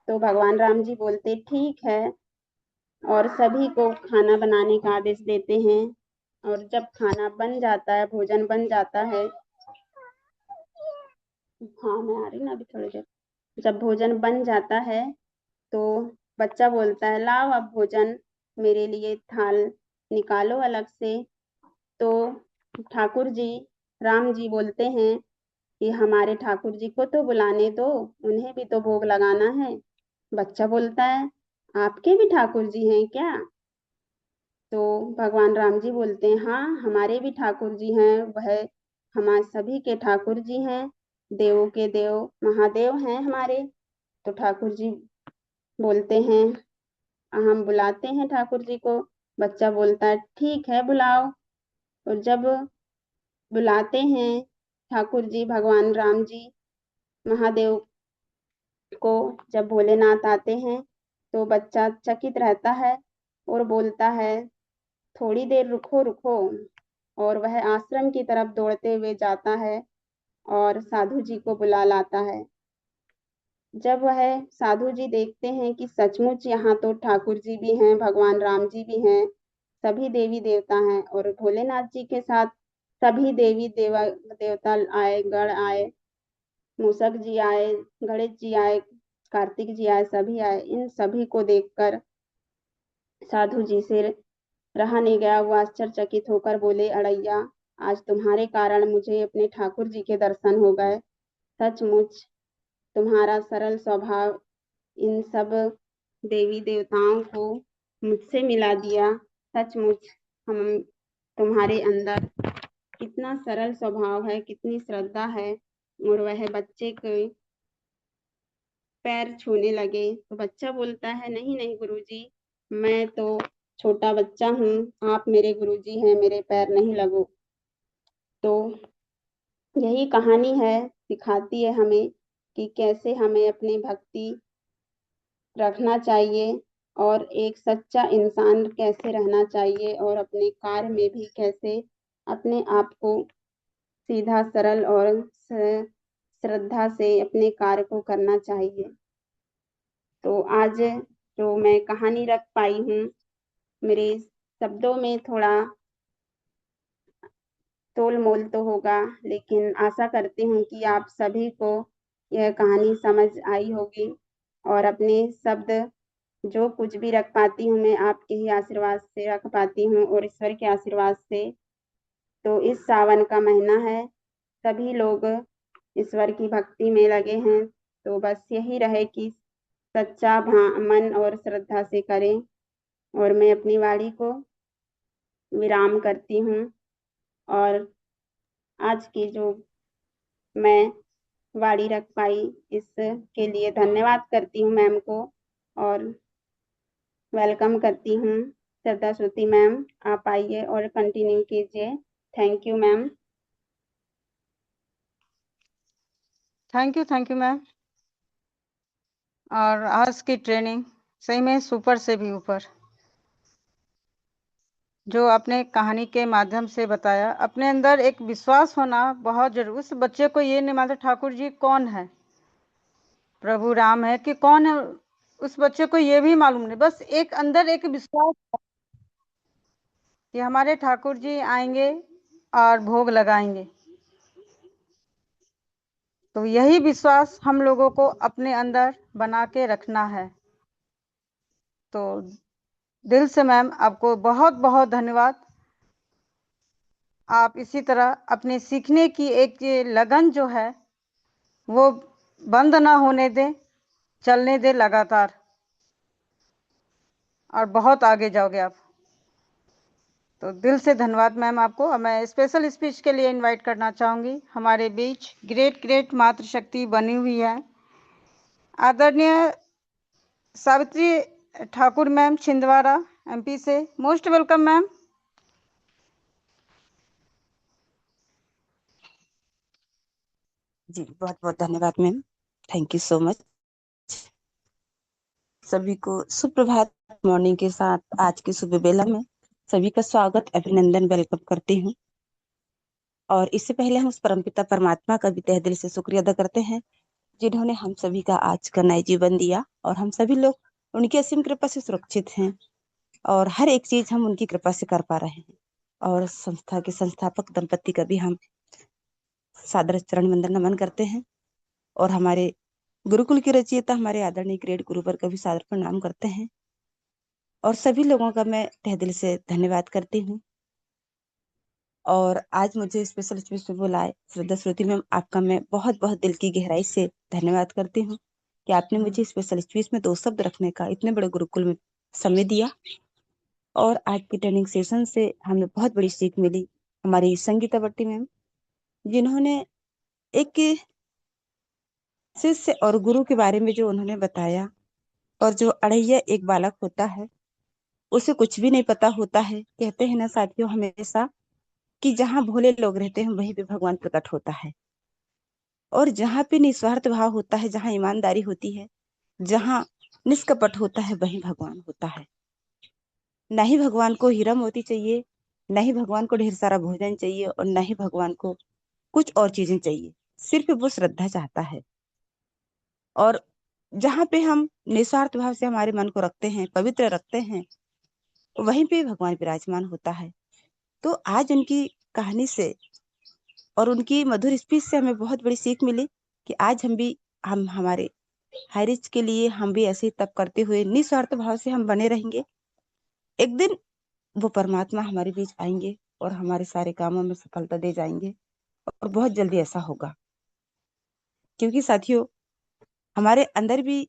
तो भगवान राम जी बोलते ठीक है और सभी को खाना बनाने का आदेश देते हैं। और जब खाना बन जाता है, भोजन बन जाता है, हाँ मैं आ रही ना अभी थोड़ी देर, जब भोजन बन जाता है तो बच्चा बोलता है लाओ अब भोजन मेरे लिए थाल निकालो अलग से। तो ठाकुर जी, राम जी बोलते हैं कि हमारे ठाकुर जी को तो बुलाने दो, उन्हें भी तो भोग लगाना है। बच्चा बोलता है आपके भी ठाकुर जी हैं क्या? तो भगवान राम जी बोलते हैं हाँ हमारे भी ठाकुर जी हैं, वह हमारे सभी के ठाकुर जी हैं, देवों के देव महादेव हैं हमारे। तो ठाकुर जी बोलते हैं हम बुलाते हैं ठाकुर जी को। बच्चा बोलता है ठीक है बुलाओ। और जब बुलाते हैं ठाकुर जी, भगवान राम जी, महादेव को, जब भोलेनाथ आते हैं तो बच्चा चकित रहता है और बोलता है थोड़ी देर रुको रुको। और वह आश्रम की तरफ दौड़ते हुए जाता है और साधु जी को बुला लाता है। जब वह साधु जी देखते हैं कि सचमुच यहाँ तो ठाकुर जी भी हैं, भगवान राम जी भी हैं, सभी देवी देवता हैं और भोलेनाथ जी के साथ सभी देवता आए, गण आए, मूषक जी आए, गणेश जी आए, कार्तिक जी आए, सभी आए। इन सभी को देखकर साधु जी से रहा नहीं गया। वो आश्चर्यचकित होकर बोले, अड़ैया, आज तुम्हारे कारण मुझे अपने ठाकुर जी के दर्शन हो गए। सचमुच तुम्हारा सरल स्वभाव इन सब देवी देवताओं को मुझसे मिला दिया। सचमुच हम तुम्हारे अंदर कितना सरल स्वभाव है, कितनी श्रद्धा है। और वह बच्चे के पैर छूने लगे तो बच्चा बोलता है, नहीं नहीं गुरुजी, मैं तो छोटा बच्चा हूँ, आप मेरे गुरुजी हैं, मेरे पैर नहीं लगो। तो यही कहानी है, सिखाती है हमें कि कैसे हमें अपनी भक्ति रखना चाहिए और एक सच्चा इंसान कैसे रहना चाहिए और अपने कार्य में भी कैसे अपने आप को सीधा सरल और श्रद्धा से अपने कार्य को करना चाहिए। तो आज जो मैं कहानी रख पाई हूँ, मेरे शब्दों में थोड़ा तोल मोल तो होगा, लेकिन आशा करती हूँ कि आप सभी को यह कहानी समझ आई होगी और अपने शब्द जो कुछ भी रख पाती हूँ मैं आपके ही आशीर्वाद से रख पाती हूँ और ईश्वर के आशीर्वाद से। तो इस सावन का महीना है, सभी लोग ईश्वर की भक्ति में लगे हैं, तो बस यही रहे कि सच्चा मन और श्रद्धा से करें। और मैं अपनी वाणी को विराम करती हूँ और आज की जो मैं वाणी रख पाई इसके लिए धन्यवाद करती हूँ मैम को और वेलकम करती हूँ। श्रद्धा श्रुति मैम, आप आइए और कंटिन्यू कीजिए। Thank you ma'am. Thank you ma'am. और आज की ट्रेनिंग सही में सुपर से भी ऊपर, जो आपने कहानी के माध्यम से बताया। अपने अंदर एक विश्वास होना बहुत जरूरी। उस बच्चे को ये नहीं मालूम ठाकुर जी कौन है, प्रभु राम है कि कौन है, उस बच्चे को ये भी मालूम नहीं। बस एक अंदर एक विश्वास कि हमारे ठाकुर जी आएंगे और भोग लगाएंगे। तो यही विश्वास हम लोगों को अपने अंदर बना के रखना है। तो दिल से मैम आपको बहुत बहुत धन्यवाद। आप इसी तरह अपने सीखने की एक ये लगन जो है वो बंद ना होने दें, चलने दें लगातार, और बहुत आगे जाओगे आप। तो दिल से धन्यवाद मैम आपको। और मैं स्पेशल स्पीच के लिए इनवाइट करना चाहूँगी। हमारे बीच ग्रेट मातृशक्ति बनी हुई है, आदरणीय सावित्री ठाकुर मैम छिंदवाड़ा एमपी से। Most welcome ma'am. जी बहुत बहुत धन्यवाद ma'am, thank you so much. सभी को सुप्रभात। मॉर्निंग के साथ आज की सुबह बेला में सभी का स्वागत, अभिनंदन, वेलकम करती हूँ। और इससे पहले हम उस परमपिता परमात्मा का भी तहे दिल से शुक्रिया अदा करते हैं जिन्होंने हम सभी का आज का नया जीवन दिया और हम सभी लोग उनकी असीम कृपा से सुरक्षित हैं और हर एक चीज हम उनकी कृपा से कर पा रहे हैं। और संस्था के संस्थापक दंपति का भी हम सादर चरण वंदन नमन करते हैं और हमारे गुरुकुल के रचयिता हमारे आदरणीय ग्रेट गुरुवर का भी सादर प्रणाम करते हैं। और सभी लोगों का मैं तहे दिल से धन्यवाद करती हूँ। और आज मुझे स्पेशल स्पीच में बुलाए श्रद्धा श्रुति मैम, आपका मैं बहुत बहुत दिल की गहराई से धन्यवाद करती हूँ कि आपने मुझे स्पेशल स्पीच में 2 शब्द रखने का इतने बड़े गुरुकुल में समय दिया। और आज की ट्रेनिंग सेशन से हमें बहुत बड़ी सीख मिली। हमारी संगीता भट्टी मैम, जिन्होंने एक शिष्य और गुरु के बारे में जो उन्होंने बताया, और जो अड़ैया एक बालक होता है उसे कुछ भी नहीं पता होता है। कहते हैं ना साथियों हमेशा कि जहाँ भोले लोग रहते हैं वहीं पे भगवान प्रकट होता है। और जहाँ पे निस्वार्थ भाव होता है, जहाँ ईमानदारी होती है, जहाँ निष्कपट होता है, वहीं भगवान होता है। न ही भगवान को हीरा मोती चाहिए, न ही भगवान को ढेर सारा भोजन चाहिए, और न ही भगवान को कुछ और चीजें चाहिए। सिर्फ वो श्रद्धा चाहता है। और जहाँ पे हम निस्वार्थ भाव से हमारे मन को रखते हैं, पवित्र रखते हैं, वहीं पे भगवान विराजमान होता है। तो आज उनकी कहानी से और उनकी मधुर स्पीच से हमें बहुत बड़ी सीख मिली कि आज हम हमारे हाई रिच के लिए हम भी ऐसे ही तप करते हुए निस्वार्थ भाव से हम बने रहेंगे। एक दिन वो परमात्मा हमारे बीच आएंगे और हमारे सारे कामों में सफलता दे जाएंगे, और बहुत जल्दी ऐसा होगा। क्योंकि साथियों, हमारे अंदर भी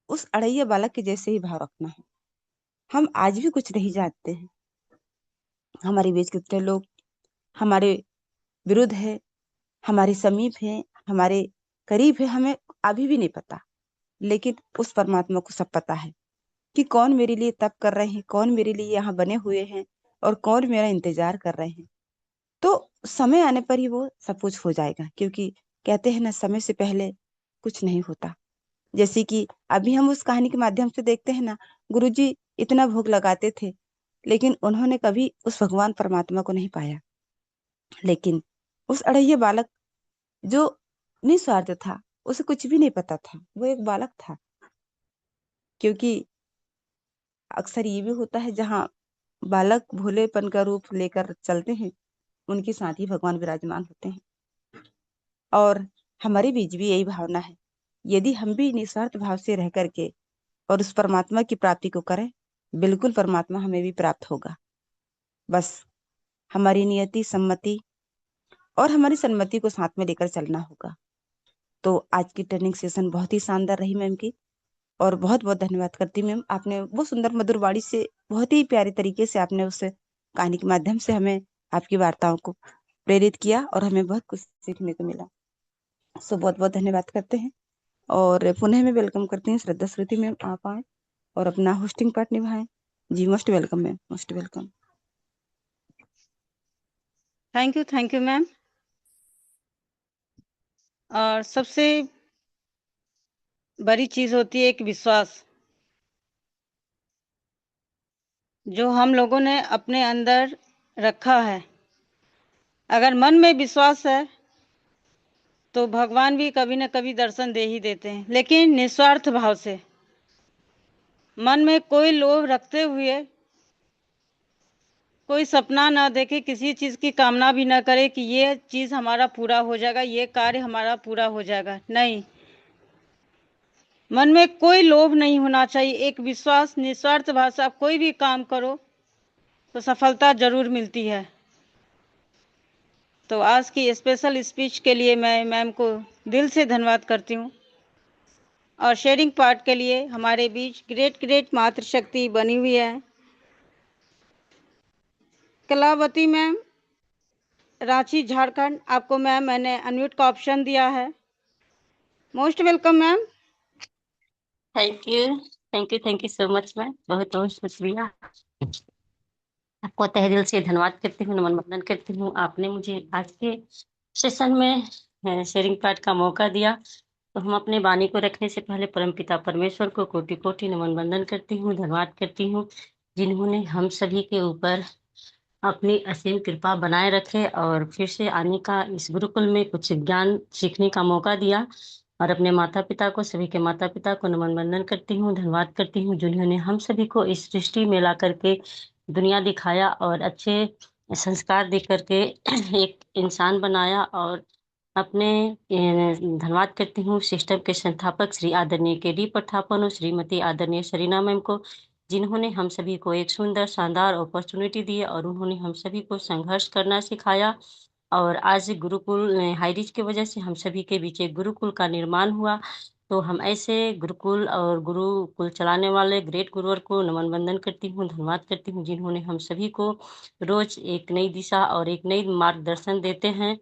उस अड़ैया बालक के जैसे ही भाव रखना है। हम आज भी कुछ नहीं जानते हैं, हमारे बीच कितने लोग हमारे विरुद्ध है, हमारे समीप है, हमारे करीब है, हमें अभी भी नहीं पता। लेकिन उस परमात्मा को सब पता है कि कौन मेरे लिए तप कर रहे हैं, कौन मेरे लिए यहाँ बने हुए हैं, और कौन मेरा इंतजार कर रहे हैं। तो समय आने पर ही वो सब कुछ हो जाएगा, क्योंकि कहते हैं ना, समय से पहले कुछ नहीं होता। जैसे कि अभी हम उस कहानी के माध्यम से देखते हैं ना, गुरुजी इतना भोग लगाते थे, लेकिन उन्होंने कभी उस भगवान परमात्मा को नहीं पाया। लेकिन उस अड़ैये बालक जो निस्वार्थ था, उसे कुछ भी नहीं पता था, वो एक बालक था। क्योंकि अक्सर ये भी होता है, जहाँ बालक भोलेपन का रूप लेकर चलते हैं, उनके साथ ही भगवान विराजमान होते हैं। और हमारे बीच भी यही भावना है। यदि हम भी निस्वार्थ भाव से रह करके और उस परमात्मा की प्राप्ति को करें, बिल्कुल परमात्मा हमें भी प्राप्त होगा। बस हमारी नियति, सम्मति और हमारी सन्मति को साथ में लेकर चलना होगा। तो आज की ट्रेनिंग सेशन बहुत ही शानदार रही मैम की, और बहुत बहुत धन्यवाद करती मैम। आपने वो सुंदर मधुर वाणी से बहुत ही प्यारे तरीके से आपने उस कहानी के माध्यम से हमें आपकी वार्ताओं को प्रेरित किया, और हमें बहुत कुछ सीखने को मिला। सो बहुत बहुत धन्यवाद करते हैं, और पुनः मैं वेलकम करती हूँ श्रद्धा श्रुति मैम, आप आए और अपना होस्टिंग पार्ट निभाएं। जी, most welcome ma'am, most welcome. Thank you ma'am. और सबसे बड़ी चीज होती है एक विश्वास, जो हम लोगों ने अपने अंदर रखा है। अगर मन में विश्वास है तो भगवान भी कभी न कभी दर्शन दे ही देते हैं, लेकिन निस्वार्थ भाव से, मन में कोई लोभ रखते हुए, कोई सपना ना देखे, किसी चीज की कामना भी ना करे कि ये चीज हमारा पूरा हो जाएगा, ये कार्य हमारा पूरा हो जाएगा। नहीं, मन में कोई लोभ नहीं होना चाहिए। एक विश्वास, निस्वार्थ भाव से आप कोई भी काम करो तो सफलता जरूर मिलती है। तो आज की स्पेशल स्पीच के लिए मैं मैम को दिल से धन्यवाद करती हूँ। और शेयरिंग पार्ट के लिए हमारे बीच ग्रेट मातृशक्ति बनी हुई है कलावती मैम, रांची झारखंड। आपको मैम मैंने अनम्यूट का ऑप्शन दिया है। Most welcome ma'am. Thank you so much ma'am, बहुत बहुत शुक्रिया। आपको तहे दिल से धन्यवाद करती हूँ, नमन वंदन करती हूँ। आपने मुझे आज के सेशन में शेयरिंग पार्ट का मौका दिया, तो हम अपने वाणी को रखने से पहले परमपिता परमेश्वर को कोटि कोटि नमन वंदन करती हूँ, धन्यवाद करती हूँ, जिन्होंने हम सभी के ऊपर अपनी असीम कृपा बनाए रखे और फिर से आने का इस गुरुकुल में कुछ ज्ञान सीखने का मौका दिया। और अपने माता पिता को, सभी के माता पिता को नमन वंदन करती हूँ, धन्यवाद करती हूँ, जिन्होंने हम सभी को इस सृष्टि में ला करके दुनिया दिखाया और अच्छे संस्कार दे करके एक इंसान बनाया। और अपने धन्यवाद करती हूँ सिस्टम के संस्थापक श्री आदरणीय के डी पठापन और श्रीमती आदरणीय शरीना मैम को, जिन्होंने हम सभी को एक सुंदर शानदार अपॉर्चुनिटी दी और उन्होंने हम सभी को संघर्ष करना सिखाया। और आज गुरुकुल हाईरिच की वजह से हम सभी के बीच एक गुरुकुल का निर्माण हुआ। तो हम ऐसे गुरुकुल और गुरुकुल चलाने वाले ग्रेट गुरुवर को नमन वंदन करती हूँ, धन्यवाद करती हूँ, जिन्होंने हम सभी को रोज एक नई दिशा और एक नई मार्गदर्शन देते हैं।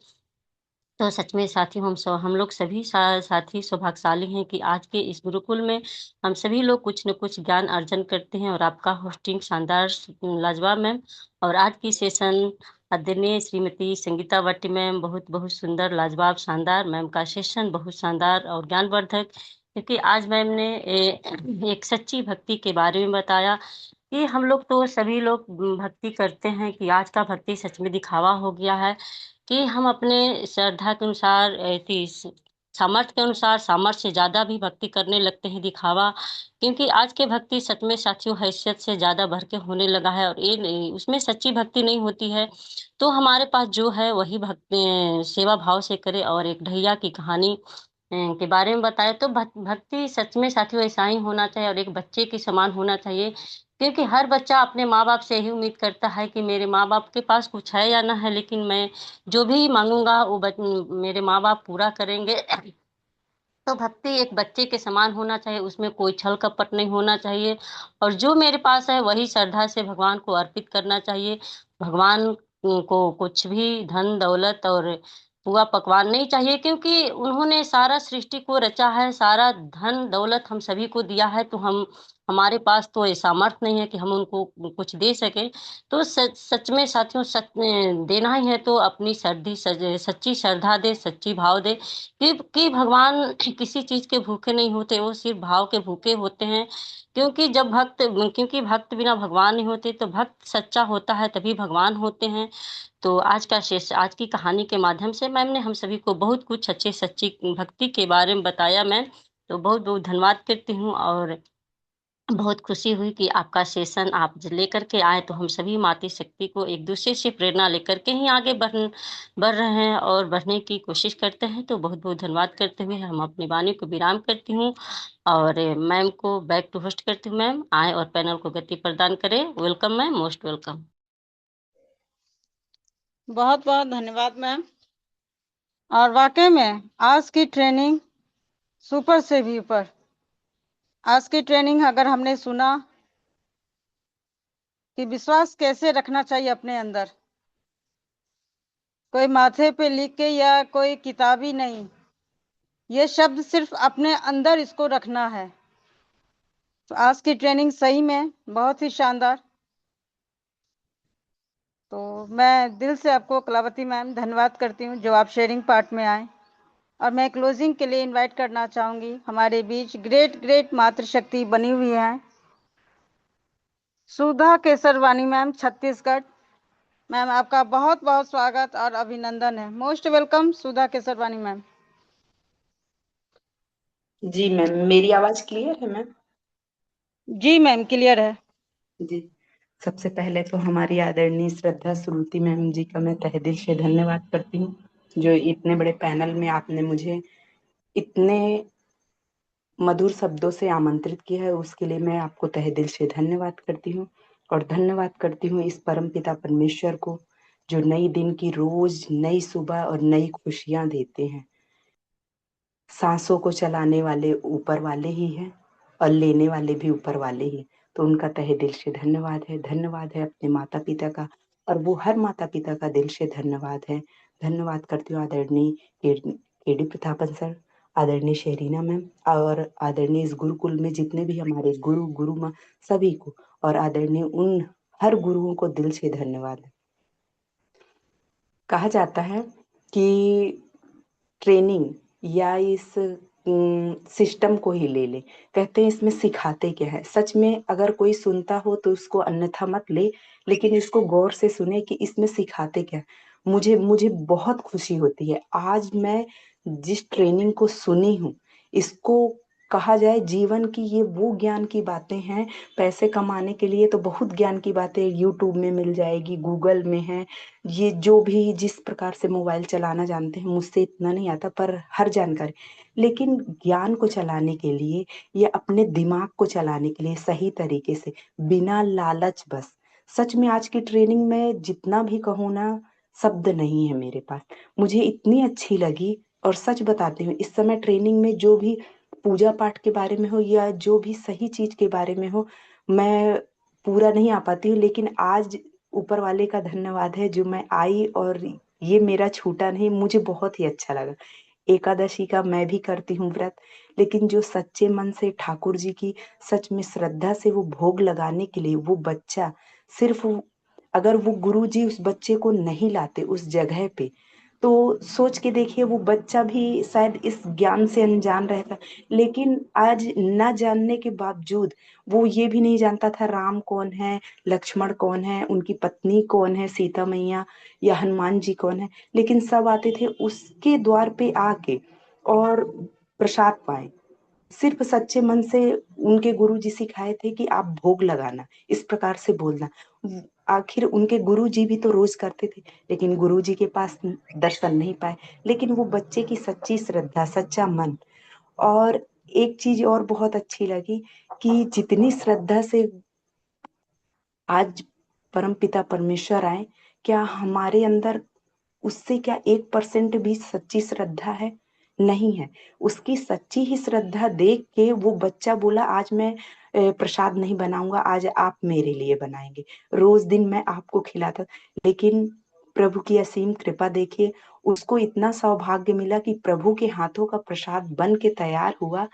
तो सच में साथी, हम लोग सभी साथी सौभाग्यशाली हैं कि आज के इस गुरुकुल में हम सभी लोग कुछ न कुछ ज्ञान अर्जन करते हैं। और आपका होस्टिंग शानदार, लाजवाब मैम। और आज की सेशन आदरणीय श्रीमती संगीता वट्टी मैम, बहुत बहुत सुंदर, लाजवाब, शानदार। मैम का सेशन बहुत शानदार और ज्ञानवर्धक, क्योंकि आज मैम ने एक सच्ची भक्ति के बारे में बताया कि हम लोग तो सभी लोग भक्ति करते हैं कि आज का भक्ति सच में दिखावा हो गया है कि हम अपने श्रद्धा के अनुसार सामर्थ्य के अनुसार सामर्थ्य से ज्यादा भी भक्ति करने लगते हैं, दिखावा। क्योंकि आज के भक्ति सच में साथियों हैसियत से ज्यादा बढ़ के होने लगा है, और ये नहीं, उसमें सच्ची भक्ति नहीं होती है। तो हमारे पास जो है वही भक्ति सेवा भाव से करे। और एक ढैया की कहानी के बारे में बताया, तो भक्ति सच में साथियों ऐसा ही होना चाहिए, और एक बच्चे के समान होना चाहिए। क्योंकि हर बच्चा अपने माँ बाप से यही उम्मीद करता है कि मेरे माँ बाप के पास कुछ है या ना है, लेकिन मैं जो भी मांगूंगा वो मेरे माँ बाप पूरा करेंगे। तो भक्ति एक बच्चे के समान होना चाहिए, उसमें कोई छल कपट नहीं होना चाहिए। और जो मेरे पास है वही श्रद्धा से भगवान को अर्पित करना चाहिए। भगवान को कुछ भी धन दौलत और पुआ पकवान नहीं चाहिए, क्योंकि उन्होंने सारा सृष्टि को रचा है, सारा धन दौलत हम सभी को दिया है। तो हमारे पास तो ये सामर्थ्य नहीं है कि हम उनको कुछ दे सके। तो सच में साथियों, देना ही है तो अपनी सच्ची श्रद्धा दे, सच्ची भाव दे। कि भगवान किसी चीज के भूखे नहीं होते, वो सिर्फ भाव के भूखे होते हैं। क्योंकि भक्त बिना भगवान नहीं होते, तो भक्त सच्चा होता है तभी भगवान होते हैं। तो आज की कहानी के माध्यम से मैम ने हम सभी को बहुत कुछ अच्छे सच्ची भक्ति के बारे में बताया मैम। तो बहुत बहुत धन्यवाद करती हूँ, और बहुत खुशी हुई कि आपका सेशन आप लेकर के आए। तो हम सभी मातृ शक्ति को एक दूसरे से प्रेरणा लेकर के ही आगे बढ़ रहे हैं और बढ़ने की कोशिश करते हैं। तो बहुत बहुत धन्यवाद करते हुए हम अपनी वाणी को विराम करती हूँ, और मैम को बैक टू होस्ट करती हूँ। मैम आए और पैनल को गति प्रदान करें। Welcome ma'am, most welcome. बहुत बहुत धन्यवाद मैम। और वाकई में आज की ट्रेनिंग सुपर से भी ऊपर। आज की ट्रेनिंग अगर हमने सुना कि विश्वास कैसे रखना चाहिए अपने अंदर, कोई माथे पे लिख के या कोई किताबी नहीं, ये शब्द सिर्फ अपने अंदर इसको रखना है। तो आज की ट्रेनिंग सही में बहुत ही शानदार। तो मैं दिल से आपको कलावती मैम धन्यवाद करती हूँ जो आप शेयरिंग पार्ट में आए। और मैं क्लोजिंग के लिए इनवाइट करना चाहूंगी, हमारे बीच ग्रेट मातृशक्ति बनी हुई है सुधा केसरवानी मैम, छत्तीसगढ़। मैम आपका बहुत बहुत स्वागत और अभिनंदन है। मोस्ट वेलकम सुधा केसरवानी मैम। जी मैम, मेरी आवाज क्लियर है मैम? जी मैम, क्लियर है। जी, सबसे पहले तो हमारी आदरणीय श्रद्धा श्रुति मैम जी का मैं तहे दिल से धन्यवाद करती हूँ, जो इतने बड़े पैनल में आपने मुझे इतने मधुर शब्दों से आमंत्रित किया है, उसके लिए मैं आपको तहे दिल से धन्यवाद करती हूँ। और धन्यवाद करती हूँ इस परम पिता परमेश्वर को, जो नई दिन की रोज नई सुबह और नई खुशियां देते हैं। सांसों को चलाने वाले ऊपर वाले ही हैं और लेने वाले भी ऊपर वाले ही। तो उनका तहे दिल से धन्यवाद है। धन्यवाद है अपने माता पिता का, और वो हर माता पिता का दिल से धन्यवाद है। धन्यवाद करती हूँ आदरणीय केडी प्रतापन सर, आदरणीय शेरीना मैम, और आदरणीय इस गुरुकुल में जितने भी हमारे गुरु माँ सभी को, और आदरणीय उन हर गुरुओं को दिल से धन्यवाद है। कहा जाता है कि ट्रेनिंग या इस सिस्टम को ही ले ले, कहते हैं इसमें सिखाते क्या है। सच में अगर कोई सुनता हो तो उसको अन्यथा मत ले, लेकिन इसको गौर से सुने कि इसमें सिखाते क्या है। मुझे मुझे बहुत खुशी होती है आज मैं जिस ट्रेनिंग को सुनी हूँ, इसको कहा जाए जीवन की, ये वो ज्ञान की बातें हैं। पैसे कमाने के लिए तो बहुत ज्ञान की बातें यूट्यूब में मिल जाएगी, गूगल में है। ये जो भी जिस प्रकार से मोबाइल चलाना जानते हैं, मुझसे इतना नहीं आता पर हर जानकारी, लेकिन ज्ञान को चलाने के लिए या अपने दिमाग को चलाने के लिए सही तरीके से, बिना लालच, बस सच में आज की ट्रेनिंग में जितना भी कहूँ ना, शब्द नहीं है मेरे पास। मुझे इतनी अच्छी लगी। और सच बताती हूँ, इस समय ट्रेनिंग में जो भी पूजा पाठ के बारे में हो या जो भी सही चीज के बारे में हो, मैं पूरा नहीं आ पाती हूँ, लेकिन आज ऊपर वाले का धन्यवाद है जो मैं आई और ये मेरा छूटा नहीं। मुझे बहुत ही अच्छा लगा। एकादशी का मैं भी करती हूँ व्रत, लेकिन जो सच्चे मन से ठाकुर जी की सच में श्रद्धा से वो भोग लगाने के लिए वो बच्चा, सिर्फ अगर वो गुरु जी उस बच्चे को नहीं लाते उस जगह पे, तो सोच के देखिए वो बच्चा भी शायद इस ज्ञान से अनजान रहता। लेकिन आज न जानने के बावजूद वो ये भी नहीं जानता था राम कौन है, लक्ष्मण कौन है, उनकी पत्नी कौन है सीता मैया, या हनुमान जी कौन है। लेकिन सब आते थे उसके द्वार पे आके, और प्रसाद पाए। सिर्फ सच्चे मन से उनके गुरु जी सिखाए थे कि आप भोग लगाना, इस प्रकार से बोलना। आखिर उनके गुरु जी भी तो रोज करते थे, लेकिन गुरु जी के पास दर्शन नहीं पाए। लेकिन वो बच्चे की सच्ची श्रद्धा, सच्चा मन। और एक चीज और बहुत अच्छी लगी कि जितनी श्रद्धा से आज परम पिता परमेश्वर आए, क्या हमारे अंदर उससे क्या 1% भी सच्ची श्रद्धा है? नहीं है। उसकी सच्ची ही श्रद्धा देख के वो बच्चा बोला, आज मैं प्रसाद नहीं बनाऊंगा, आज आप मेरे लिए बनाएंगे, रोज दिन मैं आपको खिलाता। लेकिन प्रभु की असीम कृपा देखिए, उसको इतना सौभाग्य मिला कि प्रभु के हाथों का प्रसाद बन के तैयार हुआ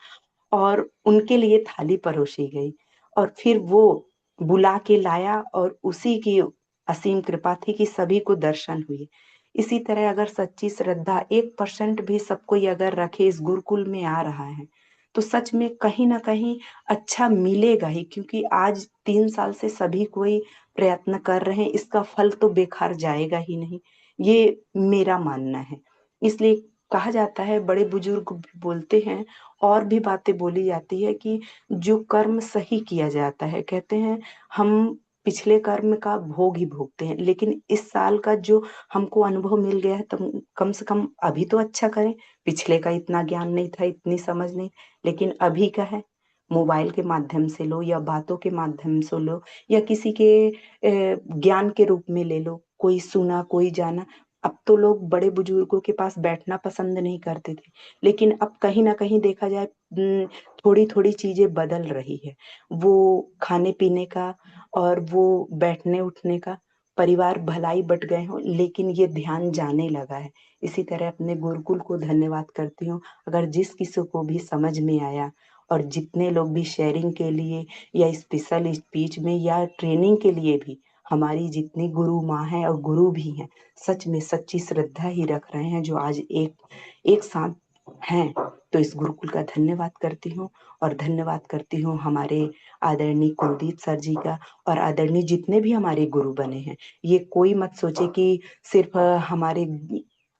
और उनके लिए थाली परोसी गई, और फिर वो बुला के लाया, और उसी की असीम कृपा थी कि सभी को दर्शन हुए। इसी तरह अगर सच्ची श्रद्धा 1% भी सब कोई अगर रखे, इस गुरुकुल में आ रहा है, तो सच में कहीं ना कहीं अच्छा मिलेगा ही। क्योंकि आज 3 साल से सभी कोई प्रयत्न कर रहे हैं, इसका फल तो बेकार जाएगा ही नहीं, ये मेरा मानना है। इसलिए कहा जाता है, बड़े बुजुर्ग भी बोलते हैं, और भी बातें बोली जाती है कि जो कर्म सही किया जाता है, कहते हैं हम पिछले कर्म का भोग ही भोगते हैं, लेकिन इस साल का जो हमको अनुभव मिल गया है, तब कम से कम अभी तो अच्छा करें। पिछले का इतना ज्ञान नहीं था, इतनी समझ नहीं, लेकिन अभी का है। मोबाइल के माध्यम से लो, या बातों के माध्यम से लो, या किसी के ज्ञान के रूप में ले लो, कोई सुना कोई जाना। अब तो लोग बड़े बुजुर्गों के पास बैठना पसंद नहीं करते थे, लेकिन अब कहीं ना कहीं देखा जाए थोड़ी थोड़ी चीजें बदल रही है। वो खाने पीने का और वो बैठने उठने का, परिवार भलाई बट गए हो, लेकिन ये ध्यान जाने लगा है। इसी तरह अपने गुरुकुल को धन्यवाद करती हूँ। अगर जिस किसी को भी समझ में आया, और जितने लोग भी शेयरिंग के लिए या स्पेशल स्पीच में या ट्रेनिंग के लिए भी, हमारी जितनी गुरु माँ है और गुरु भी हैं, सच में सच्ची श्रद्धा ही रख रहे हैं, जो आज एक एक साथ हैं, तो इस गुरुकुल का धन्यवाद करती हूँ। और धन्यवाद करती हूँ हमारे आदरणीय कुलदीप सर जी का, और आदरणीय जितने भी हमारे गुरु बने हैं। ये कोई मत सोचे कि सिर्फ हमारे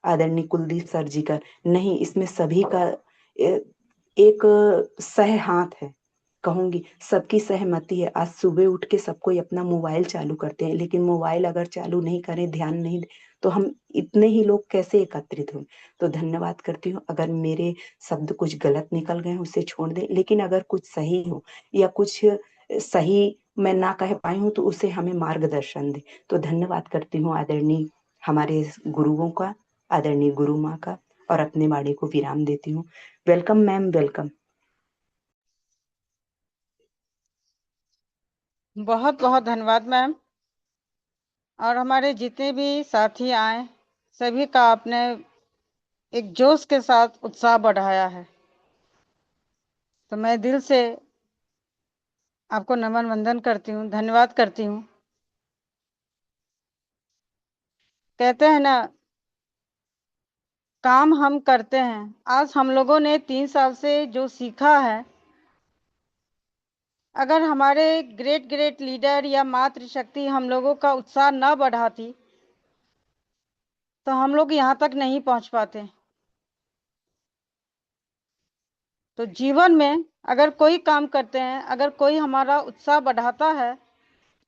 आदरणीय कुलदीप सर जी का नहीं, इसमें सभी का एक सह हाथ है, कहूंगी सबकी सहमति है। आज सुबह उठ के सब कोई अपना मोबाइल चालू करते हैं, लेकिन मोबाइल अगर चालू नहीं करें, ध्यान नहीं दें, तो हम इतने ही लोग कैसे एकत्रित हों? तो धन्यवाद करती हूँ। अगर मेरे शब्द कुछ गलत निकल गए उसे छोड़ दें, लेकिन अगर कुछ सही हो या कुछ सही मैं ना कह पाई हूँ, तो उसे हमें मार्गदर्शन दे। तो धन्यवाद करती हूँ आदरणीय हमारे गुरुओं का, आदरणीय गुरु माँ का, और अपने वाणी को विराम देती हूँ। Welcome ma'am, welcome. बहुत बहुत धन्यवाद मैम। और हमारे जितने भी साथी आए, सभी का आपने एक जोश के साथ उत्साह बढ़ाया है, तो मैं दिल से आपको नमन वंदन करती हूँ, धन्यवाद करती हूँ। कहते हैं ना, काम हम करते हैं। आज हम लोगों ने 3 साल से जो सीखा है, अगर हमारे ग्रेट ग्रेट लीडर या मातृशक्ति हम लोगों का उत्साह न बढ़ाती, तो हम लोग यहाँ तक नहीं पहुँच पाते। तो जीवन में अगर कोई काम करते हैं, अगर कोई हमारा उत्साह बढ़ाता है,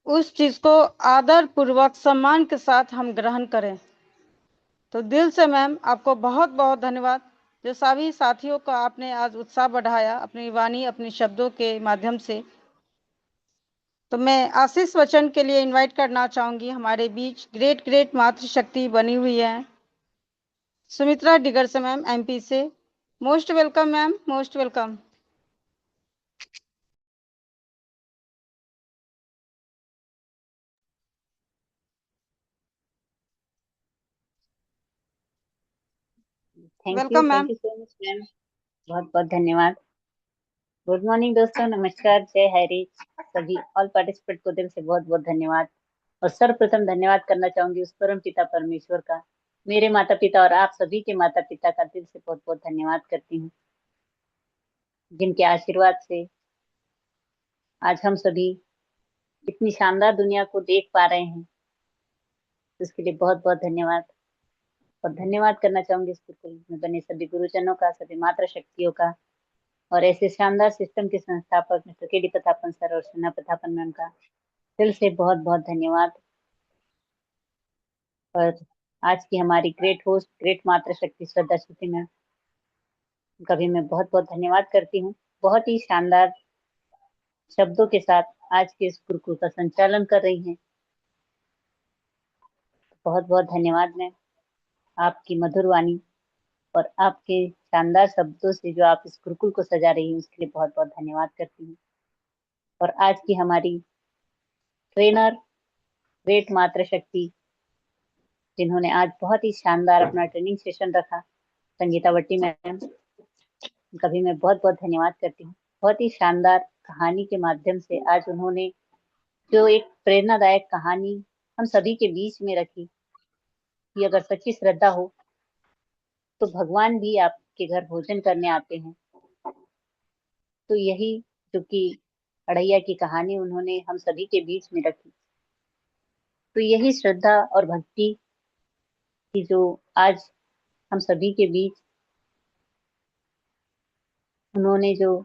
उस चीज को आदर पूर्वक सम्मान के साथ हम ग्रहण करें। तो दिल से मैम आपको बहुत बहुत धन्यवाद, जो सभी साथियों का आपने आज उत्साह बढ़ाया अपनी वाणी अपने शब्दों के माध्यम से। तो मैं आशीष वचन के लिए इनवाइट करना चाहूंगी। हमारे बीच ग्रेट ग्रेट मातृशक्ति बनी हुई है सुमित्रा डिगर से मैम, एमपी से। Most welcome ma'am, most welcome. Welcome ma'am. Thank you so much ma'am. बहुत बहुत धन्यवाद। गुड मॉर्निंग दोस्तों, नमस्कार, जय हरी। सभी ऑल पार्टिसिपेंट को दिल से बहुत बहुत धन्यवाद। और सर्वप्रथम धन्यवाद करना चाहूंगी उस परम पिता परमेश्वर का, मेरे माता पिता और आप सभी के माता पिता का दिल से बहुत बहुत धन्यवाद करती हूँ, जिनके आशीर्वाद से आज हम सभी इतनी शानदार दुनिया को देख पा रहे हैं। उसके लिए बहुत बहुत धन्यवाद। और धन्यवाद करना चाहूंगी इस गुरुकुल में बने सभी गुरुजनों का, सभी मातृ शक्तियों का, और ऐसे शानदार सिस्टम के संस्थापक मिस्टर के डी प्रतापन सर और सुना प्रतापन मैम का दिल से बहुत बहुत धन्यवाद। और आज की हमारी ग्रेट होस्ट, ग्रेट मातृ शक्ति श्रद्धा श्रुति मैम का भी मैं बहुत बहुत धन्यवाद करती हूँ। बहुत ही शानदार शब्दों के साथ आज के इस गुरुकुल का संचालन कर रही हैं। बहुत बहुत धन्यवाद मैम, आपकी मधुर वाणी और आपके शानदार शब्दों से जो आप इस गुरुकुल को सजा रही हैं उसके लिए बहुत बहुत धन्यवाद करती हूँ। और आज की हमारी ट्रेनर, ग्रेट मातृ शक्ति, जिन्होंने आज बहुत ही शानदार अपना ट्रेनिंग सेशन रखा, संगीता वट्टी मैम, उनका भी मैं बहुत बहुत धन्यवाद करती हूँ। बहुत ही शानदार कहानी के माध्यम से आज उन्होंने जो एक प्रेरणादायक कहानी हम सभी के बीच में रखी कि अगर सच्ची श्रद्धा हो तो भगवान भी आपके घर भोजन करने आते हैं। तो यही जो कि अढ़ैया की कहानी उन्होंने हम सभी के बीच में रखी। तो यही श्रद्धा और भक्ति की जो आज हम सभी के बीच उन्होंने जो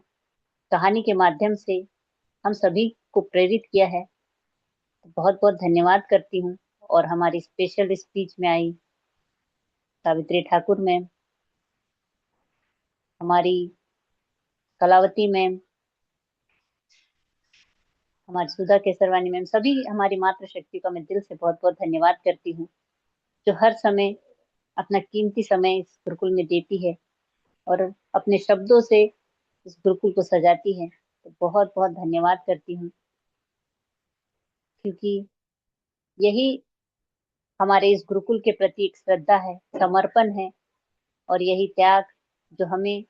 कहानी के माध्यम से हम सभी को प्रेरित किया है, तो बहुत बहुत धन्यवाद करती हूँ। और हमारी स्पेशल स्पीच में आई सावित्री ठाकुर मैम, हमारी कलावती मैम, हमारी सुधा केसरवानी मैम, सभी हमारी मातृ शक्ति का मैं दिल से बहुत बहुत धन्यवाद करती हूँ, जो हर समय अपना कीमती समय इस गुरुकुल में देती है और अपने शब्दों से इस गुरुकुल को सजाती है। तो बहुत बहुत धन्यवाद करती हूँ, क्योंकि यही हमारे इस गुरुकुल के प्रति एक श्रद्धा है, समर्पण है, और यही त्याग जो हमें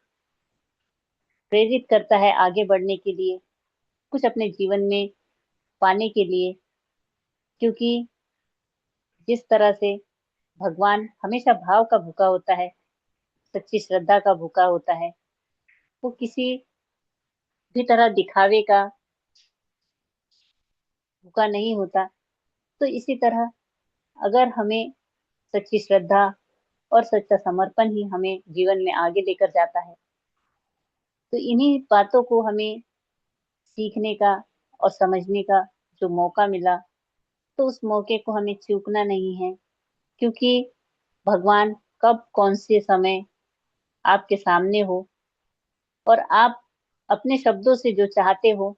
प्रेरित करता है आगे बढ़ने के लिए, कुछ अपने जीवन में पाने के लिए। क्योंकि जिस तरह से भगवान हमेशा भाव का भूखा होता है, सच्ची श्रद्धा का भूखा होता है, वो किसी भी तरह दिखावे का भूखा नहीं होता। तो इसी तरह अगर हमें सच्ची श्रद्धा और सच्चा समर्पण ही हमें जीवन में आगे लेकर जाता है, तो इन्हीं बातों को हमें सीखने का और समझने का जो मौका मिला, तो उस मौके को हमें चूकना नहीं है। क्योंकि भगवान कब कौन से समय आपके सामने हो और आप अपने शब्दों से जो चाहते हो,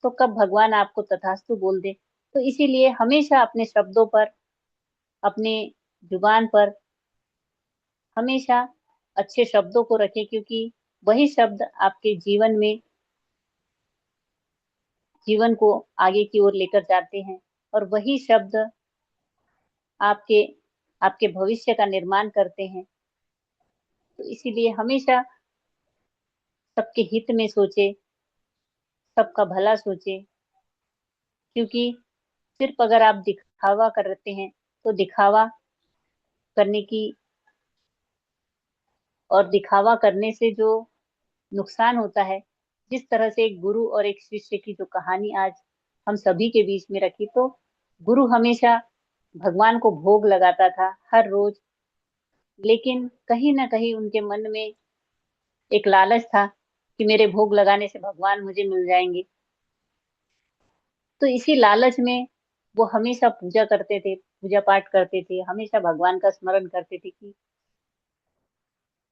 तो कब भगवान आपको तथास्तु बोल दे। तो इसीलिए हमेशा अपने शब्दों पर, अपने जुबान पर हमेशा अच्छे शब्दों को रखें, क्योंकि वही शब्द आपके जीवन में, जीवन को आगे की ओर लेकर जाते हैं, और वही शब्द आपके आपके भविष्य का निर्माण करते हैं। तो इसीलिए हमेशा सबके हित में सोचे, सबका भला सोचे। क्योंकि सिर्फ अगर आप दिखावा करते हैं तो दिखावा करने की, और दिखावा करने से जो नुकसान होता है, जिस तरह से एक गुरु और एक शिष्य की जो कहानी आज हम सभी के बीच में रखी, तो गुरु हमेशा भगवान को भोग लगाता था हर रोज, लेकिन कहीं ना कहीं उनके मन में एक लालच था कि मेरे भोग लगाने से भगवान मुझे मिल जाएंगे। तो इसी लालच में वो हमेशा पूजा करते थे, पूजा पाठ करते थे, हमेशा भगवान का स्मरण करते थे कि,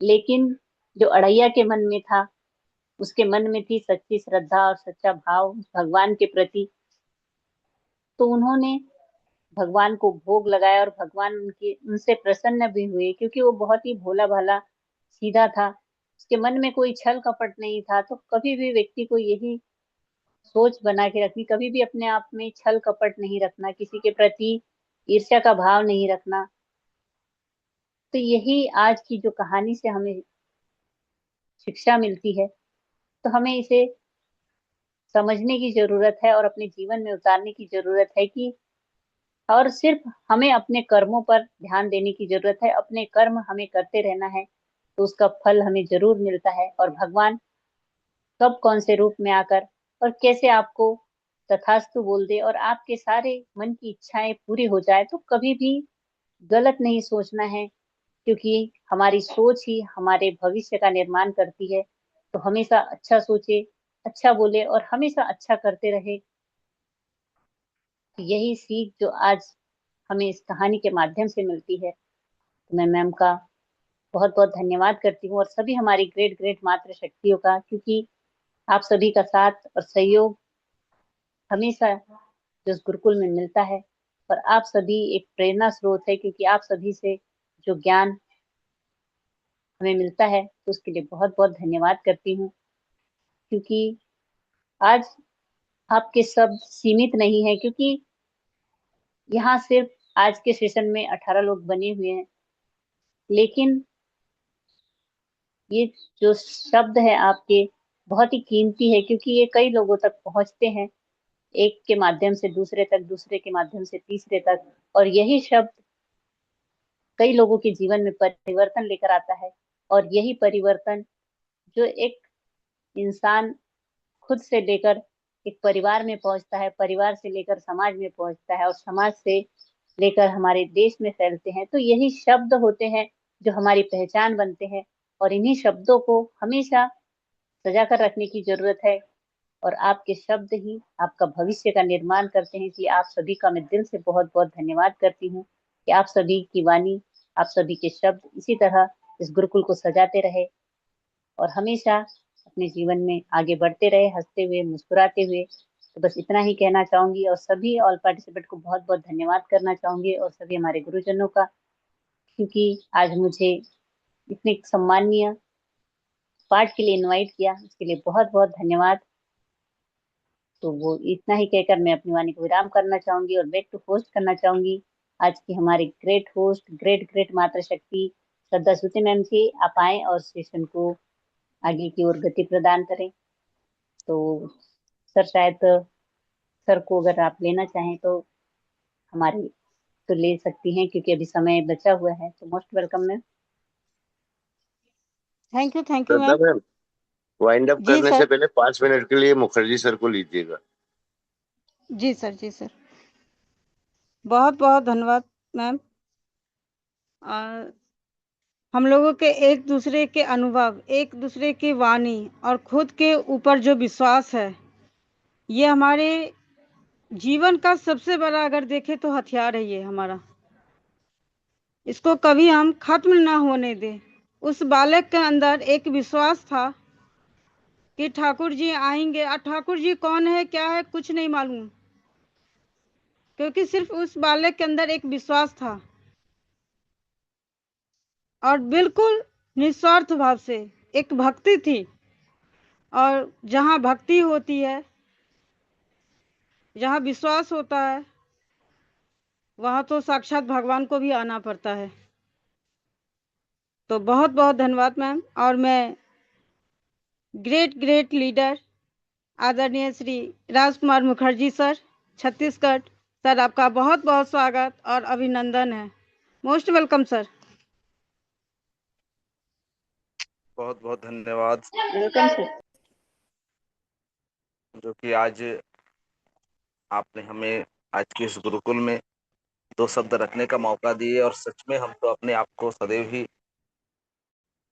लेकिन जो अढ़ैया के मन में था, उसके मन में थी सच्ची श्रद्धा और सच्चा भाव भगवान के प्रति। तो उन्होंने भगवान को भोग लगाया और भगवान उनके उनसे प्रसन्न भी हुए, क्योंकि वो बहुत ही भोला भाला सीधा था, उसके मन में कोई छल कपट नहीं था। तो कभी भी व्यक्ति को यही सोच बना के रखनी, कभी भी अपने आप में छल कपट नहीं रखना, किसी के प्रति ईर्ष्या का भाव नहीं रखना। तो यही आज की जो कहानी से हमें शिक्षा मिलती है, तो हमें इसे समझने की जरूरत है और अपने जीवन में उतारने की जरूरत है कि, और सिर्फ हमें अपने कर्मों पर ध्यान देने की जरूरत है। अपने कर्म हमें करते रहना है, तो उसका फल हमें जरूर मिलता है। और भगवान कब कौन से रूप में आकर और कैसे आपको तथास्तु बोल दे और आपके सारे मन की इच्छाएं पूरी हो जाए, तो कभी भी गलत नहीं सोचना है, क्योंकि हमारी सोच ही हमारे भविष्य का निर्माण करती है। तो हमेशा अच्छा सोचे, अच्छा बोले और हमेशा अच्छा करते रहे। यही सीख जो आज हमें इस कहानी के माध्यम से मिलती है। तो मैं मैम का बहुत बहुत धन्यवाद करती हूँ और सभी हमारी ग्रेट ग्रेट मातृ शक्तियों का, क्योंकि आप सभी का साथ और सहयोग हमेशा जो इस गुरुकुल में मिलता है। और आप सभी एक प्रेरणा स्रोत है, क्योंकि आप सभी से जो ज्ञान हमें मिलता है, तो उसके लिए बहुत बहुत धन्यवाद करती हूँ। क्योंकि आज आपके शब्द सीमित नहीं है, क्योंकि यहाँ सिर्फ आज के सेशन में 18 लोग बने हुए हैं, लेकिन ये जो शब्द है आपके बहुत ही कीमती है, क्योंकि ये कई लोगों तक पहुंचते हैं, एक के माध्यम से दूसरे तक, दूसरे के माध्यम से तीसरे तक। और यही शब्द कई लोगों के जीवन में परिवर्तन लेकर आता है। और यही परिवर्तन जो एक इंसान खुद से लेकर एक परिवार में पहुंचता है, परिवार से लेकर समाज में पहुंचता है और समाज से लेकर हमारे देश में फैलते हैं, तो यही शब्द होते हैं जो हमारी पहचान बनते हैं। और इन्हीं शब्दों को हमेशा सजा कर रखने की जरूरत है। और आपके शब्द ही आपका भविष्य का निर्माण करते हैं। इसलिए आप सभी का मैं दिल से बहुत बहुत धन्यवाद करती हूँ कि आप सभी की वाणी, आप सभी के शब्द इसी तरह इस गुरुकुल को सजाते रहे और हमेशा अपने जीवन में आगे बढ़ते रहे, हंसते हुए, मुस्कुराते हुए। तो बस इतना ही कहना चाहूंगी और सभी ऑल पार्टिसिपेंट को बहुत बहुत धन्यवाद करना चाहूंगी और सभी हमारे गुरुजनों का, क्योंकि आज मुझे इतने सम्माननीय पाठ के लिए इनवाइट किया, उसके लिए बहुत बहुत धन्यवाद। तो वो इतना ही कहकर मैं अपनी वाणी को विराम करना चाहूंगी और बैक टू होस्ट करना चाहूंगी आज की हमारी ग्रेट होस्ट, ग्रेट ग्रेट माता शक्ति श्रद्धा सूती मैम जी। आप आए और सेशन को आगे की ओर गति प्रदान करें। तो सर शायद सर को अगर आप लेना चाहें तो हमारी तो ले सकती हैं, क्योंकि अभी समय बचा हुआ है। तो most welcome ma'am. Thank you Shraddha ma'am. Ma'am, wind up जी करने से सर। पहले 5 मिनट के लिए मुखर्जी सर को लीजिएगा। जी सर, जी सर। बहुत बहुत धन्यवाद मैम। हम लोगों के एक दूसरे के अनुभव, एक दूसरे की वाणी और खुद के ऊपर जो विश्वास है, ये हमारे जीवन का सबसे बड़ा अगर देखें तो हथियार है ये हमारा। इसको कभी हम खत्म ना होने दें। उस बालक के अंदर एक विश्वास था कि ठाकुर जी आएंगे, और ठाकुर जी कौन है क्या है कुछ नहीं मालूम, क्योंकि सिर्फ उस बालक के अंदर एक विश्वास था और बिल्कुल निस्वार्थ भाव से एक भक्ति थी। और जहाँ भक्ति होती है, जहाँ विश्वास होता है, वहाँ तो साक्षात भगवान को भी आना पड़ता है। तो बहुत बहुत धन्यवाद मैम। और मैं ग्रेट ग्रेट लीडर आदरणीय श्री राजकुमार मुखर्जी सर, छत्तीसगढ़, सर आपका बहुत बहुत स्वागत और अभिनंदन है। Most welcome sir. बहुत बहुत धन्यवाद, वेलकम सर। जो कि आज आपने हमें आज के इस गुरुकुल में 2 शब्द रखने का मौका दिए। और सच में हम तो अपने आप को सदैव ही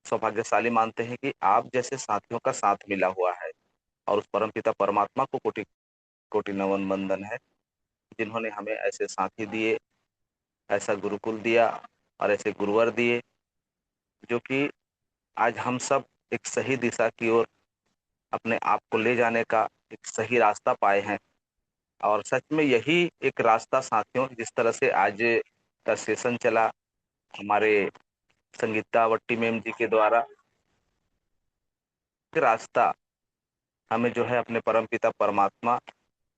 सौभाग्यशाली मानते हैं कि आप जैसे साथियों का साथ मिला हुआ है। और उस परमपिता परमात्मा को कोटि कोटि नमन वंदन है, जिन्होंने हमें ऐसे साथी दिए, ऐसा गुरुकुल दिया और ऐसे गुरुवर दिए, जो कि आज हम सब एक सही दिशा की ओर अपने आप को ले जाने का एक सही रास्ता पाए हैं। और सच में यही एक रास्ता साथियों, जिस तरह से आज का सेशन चला हमारे संगीता वट्टी मैम जी के द्वारा, रास्ता हमें जो है अपने परमपिता परमात्मा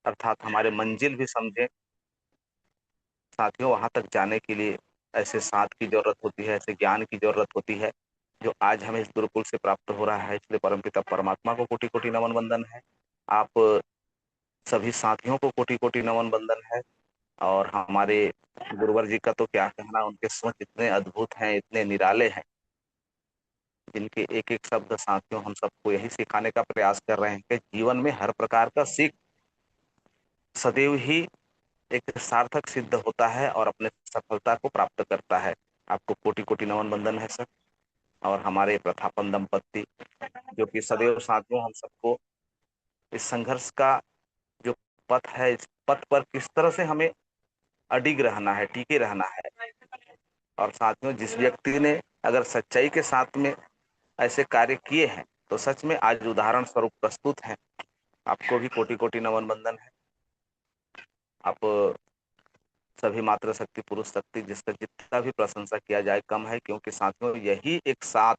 अर्थात हमारे मंजिल भी समझे। साथियों, वहां तक जाने के लिए ऐसे साथ की जरूरत होती है, ऐसे ज्ञान की जरूरत होती है, जो आज हमें इस गुरुकुल से प्राप्त हो रहा है। इसलिए परमपिता परमात्मा को कोटि कोटि नमन वंदन है। आप सभी साथियों को कोटि कोटि नमन वंदन है। और हमारे गुरुवर जी का तो क्या कहना, उनके सोच इतने अद्भुत हैं, इतने निराले हैं, जिनके एक एक शब्द साथियों हम सबको यही सिखाने का प्रयास कर रहे हैं कि जीवन में हर प्रकार का सीख सदैव ही एक सार्थक सिद्ध होता है और अपने सफलता को प्राप्त करता है। आपको कोटि कोटि नमन बंदन है सर। और हमारे प्रथापन दंपत्ति जो कि सदैव साथियों हम सबको इस संघर्ष का जो पथ है, इस पथ पर किस तरह से हमें अडिग रहना है, टिके रहना है। और साथियों, जिस व्यक्ति ने अगर सच्चाई के साथ में ऐसे कार्य किए हैं तो सच में आज उदाहरण स्वरूप प्रस्तुत हैं। आपको भी कोटि कोटि नमन बंदन है। आप सभी मातृ शक्ति, पुरुष शक्ति, जिसका जितना भी प्रशंसा किया जाए कम है, क्योंकि साथियों यही एक साथ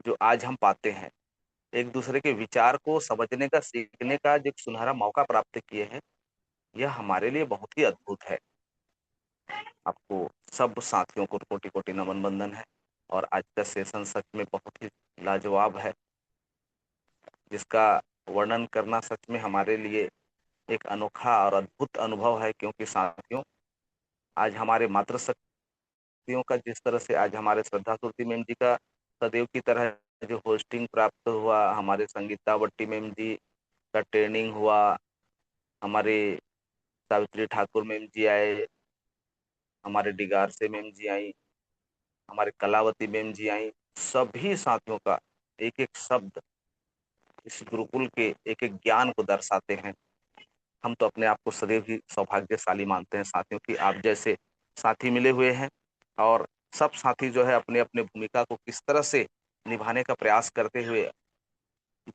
जो आज हम पाते हैं, एक दूसरे के विचार को समझने का, सीखने का जो सुनहरा मौका प्राप्त किए हैं, यह हमारे लिए बहुत ही अद्भुत है। आपको सब साथियों को कोटि कोटि नमन बंदन है। और आज का सेशन सच में बहुत ही लाजवाब है, जिसका वर्णन करना सच में हमारे लिए एक अनोखा और अद्भुत अनुभव है। क्योंकि साथियों, आज हमारे मातृशक्तियों का जिस तरह से आज हमारे श्रद्धा सुरती मैम जी का सदैव की तरह जो होस्टिंग प्राप्त हुआ, हमारे संगीता बट्टी मैम जी का ट्रेनिंग हुआ, हमारे सावित्री ठाकुर मैम जी आए, हमारे डिगार से मैम जी आई, हमारे कलावती मैम जी आई, सभी साथियों का एक एक शब्द इस गुरुकुल के एक एक ज्ञान को दर्शाते हैं। हम तो अपने आप को सदैव ही सौभाग्यशाली मानते हैं साथियों की आप जैसे साथी मिले हुए हैं। और सब साथी जो है अपने अपने भूमिका को किस तरह से निभाने का प्रयास करते हुए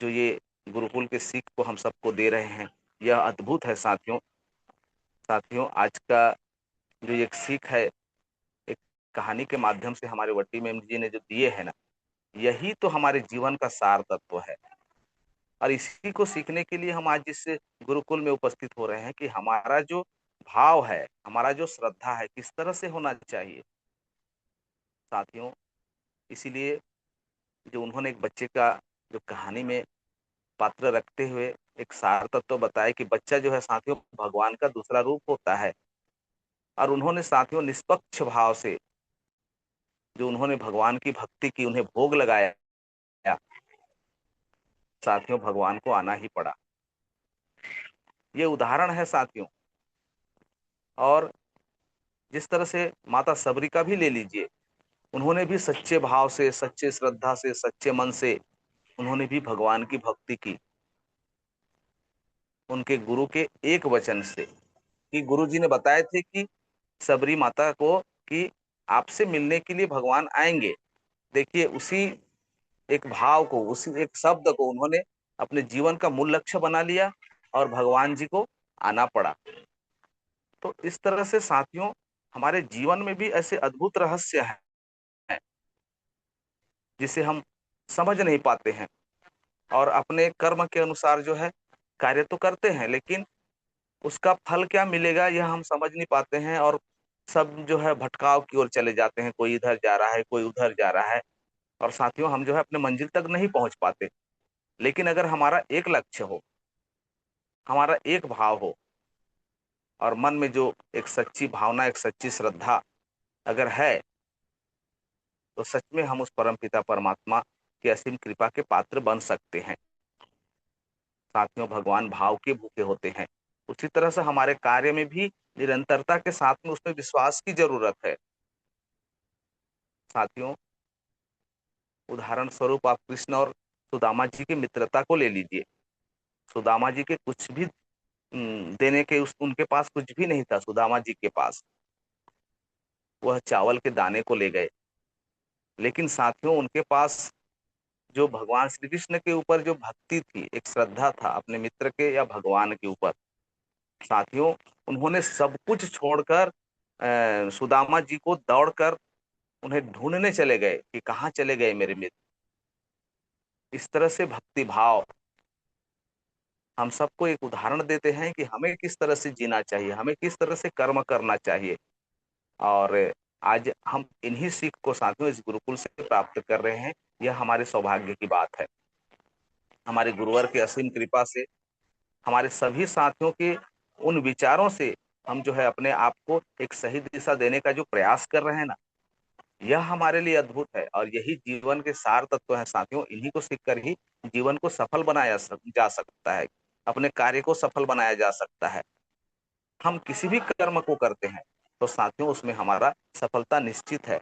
जो ये गुरुकुल के सीख को हम सबको दे रहे हैं, यह अद्भुत है साथियों। साथियों, आज का जो एक सीख है, एक कहानी के माध्यम से हमारे वट्टी मैम जी ने जो दिए है ना, यही तो हमारे जीवन का सार तत्व है। और इसी को सीखने के लिए हम आज इस गुरुकुल में उपस्थित हो रहे हैं कि हमारा जो भाव है, हमारा जो श्रद्धा है, किस तरह से होना चाहिए साथियों। इसीलिए जो उन्होंने एक बच्चे का जो कहानी में पात्र रखते हुए एक सार तत्व बताया कि बच्चा जो है साथियों भगवान का दूसरा रूप होता है। और उन्होंने साथियों निष्पक्ष भाव से जो उन्होंने भगवान की भक्ति की, उन्हें भोग लगाया, साथियों भगवान को आना ही पड़ा। ये उदाहरण है साथियों। और जिस तरह से माता सबरी का भी ले लीजिए, उन्होंने भी सच्चे भाव से, सच्चे श्रद्धा से, सच्चे मन से उन्होंने भी भगवान की भक्ति की, उनके गुरु के एक वचन से। कि गुरु जी ने बताए थे कि सबरी माता को कि आपसे मिलने के लिए भगवान आएंगे। देखिए, उसी एक भाव को, उसी एक शब्द को उन्होंने अपने जीवन का मूल लक्ष्य बना लिया और भगवान जी को आना पड़ा। तो इस तरह से साथियों हमारे जीवन में भी ऐसे अद्भुत रहस्य हैं जिसे हम समझ नहीं पाते हैं। और अपने कर्म के अनुसार जो है कार्य तो करते हैं, लेकिन उसका फल क्या मिलेगा यह हम समझ नहीं पाते हैं। और सब जो है भटकाव की ओर चले जाते हैं, कोई इधर जा रहा है, कोई उधर जा रहा है। और साथियों हम जो है अपने मंजिल तक नहीं पहुंच पाते। लेकिन अगर हमारा एक लक्ष्य हो, हमारा एक भाव हो, और मन में जो एक सच्ची भावना, एक सच्ची श्रद्धा अगर है, तो सच में हम उस परम पिता परमात्मा की असीम कृपा के पात्र बन सकते हैं। साथियों भगवान भाव के भूखे होते हैं। उसी तरह से हमारे कार्य में भी निरंतरता के साथ में उसमें विश्वास की जरूरत है। साथियों, उदाहरण स्वरूप आप कृष्ण और सुदामा जी की मित्रता को ले लीजिए। सुदामा जी के कुछ भी देने के उनके पास कुछ भी नहीं था। सुदामा जी के पास वह चावल के दाने को ले गए, लेकिन साथियों उनके पास जो भगवान श्री कृष्ण के ऊपर जो भक्ति थी, एक श्रद्धा था अपने मित्र के या भगवान के ऊपर। साथियों उन्होंने सब कुछ छोड़कर सुदामा जी को दौड़कर उन्हें ढूंढने चले गए कि कहाँ चले गए मेरे मित्र। इस तरह से भक्ति भाव हम सबको एक उदाहरण देते हैं कि हमें किस तरह से जीना चाहिए, हमें किस तरह से कर्म करना चाहिए। और आज हम इन्हीं सीख को साथियों इस गुरुकुल से प्राप्त कर रहे हैं। यह हमारे सौभाग्य की बात है। हमारे गुरुवर की असीम कृपा से, हमारे सभी साथियों के उन विचारों से हम जो है अपने आप को एक सही दिशा देने का जो प्रयास कर रहे हैं ना, यह हमारे लिए अद्भुत है। और यही जीवन के सार तत्व है साथियों। इन्हीं को सीखकर ही जीवन को सफल बनाया जा सकता है, अपने कार्य को सफल बनाया जा सकता है। हम किसी भी कर्म को करते हैं तो साथियों उसमें हमारा सफलता निश्चित है।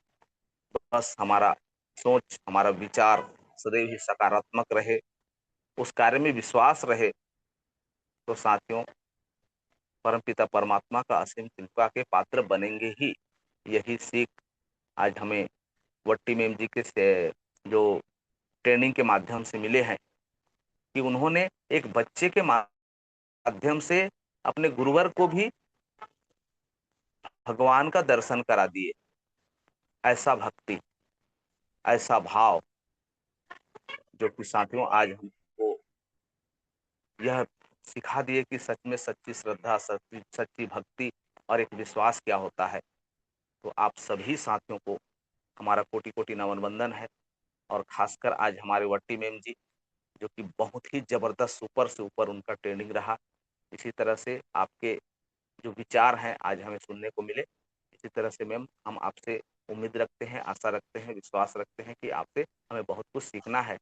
बस हमारा सोच, हमारा विचार सदैव ही सकारात्मक रहे, उस कार्य में विश्वास रहे, तो साथियों परमपिता परमात्मा का असीम कृपा के पात्र बनेंगे ही। यही सीख आज हमें वट्टी मेम जी के जो ट्रेनिंग के माध्यम से मिले हैं कि उन्होंने एक बच्चे के माध्यम से अपने गुरुवर को भी भगवान का दर्शन करा दिए। ऐसा भक्ति, ऐसा भाव, जो कि साथियों आज हमको यह सिखा दिए कि सच में सच्ची श्रद्धा, सच्ची भक्ति और एक विश्वास क्या होता है। तो आप सभी साथियों को हमारा कोटि कोटि नमन वंदन है। और खासकर आज हमारे वट्टी मेम जी, जो कि बहुत ही जबरदस्त, सुपर से ऊपर उनका ट्रेनिंग रहा। इसी तरह से आपके जो विचार हैं आज हमें सुनने को मिले। इसी तरह से मैम हम आपसे उम्मीद रखते हैं, आशा रखते हैं, विश्वास रखते हैं कि आपसे हमें बहुत कुछ सीखना है।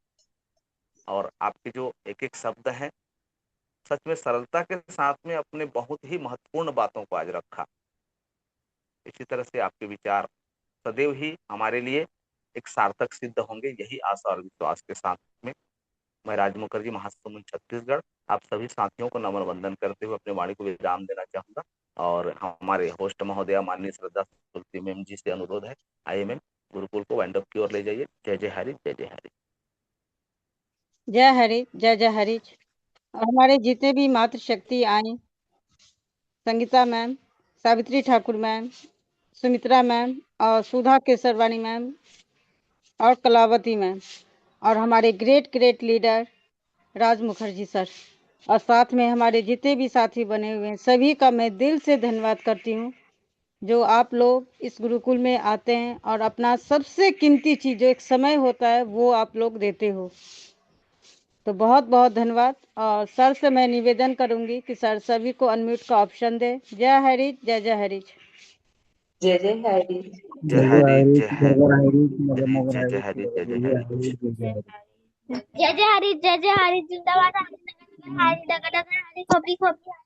और आपके जो एक एक शब्द हैं, सच में सरलता के साथ में अपने बहुत ही महत्वपूर्ण बातों को आज रखा। इसी तरह से आपके विचार सदैव ही हमारे लिए एक सार्थक सिद्ध होंगे, यही आशा और विश्वास के साथ में मैं राज मुखर्जी, महासमुंद छत्तीसगढ़, आप सभी साथियों को नमन वंदन करते हुए अपने वाणी को विराम देना चाहूंगा। और हमारे होस्ट महोदया माननीय श्रद्धा तुलसी मैम जी से अनुरोध है, आइए मैम गुरुकुल को वाइंड अप की ओर ले जाइए। जय जय हरि, जय जय हरि। जय हरि, जय जय हरि। और हमारे जितने भी मातृशक्ति आए, Sangeeta ma'am, Savitri Thakur ma'am, Sumitra ma'am और सुधा केसरवानी मैम और कलावती मैम, और हमारे ग्रेट ग्रेट लीडर राज मुखर्जी सर, और साथ में हमारे जितने भी साथी बने हुए हैं, सभी का मैं दिल से धन्यवाद करती हूँ, जो आप लोग इस गुरुकुल में आते हैं और अपना सबसे कीमती चीज जो एक समय होता है वो आप लोग देते हो। तो बहुत बहुत धन्यवाद। और सर से मैं निवेदन करूंगी कि सर सभी को अनम्यूट का ऑप्शन दे। जय हरि, जय जय हरि। जय जय हरि। जय हरि, जय हरि, जय जय जय हरि, जय जय हरि। जय हरि, जय जय हरि, जिंदाबाद हरि, डगा डगा हरि, खोपड़ी खोपड़ी हरि।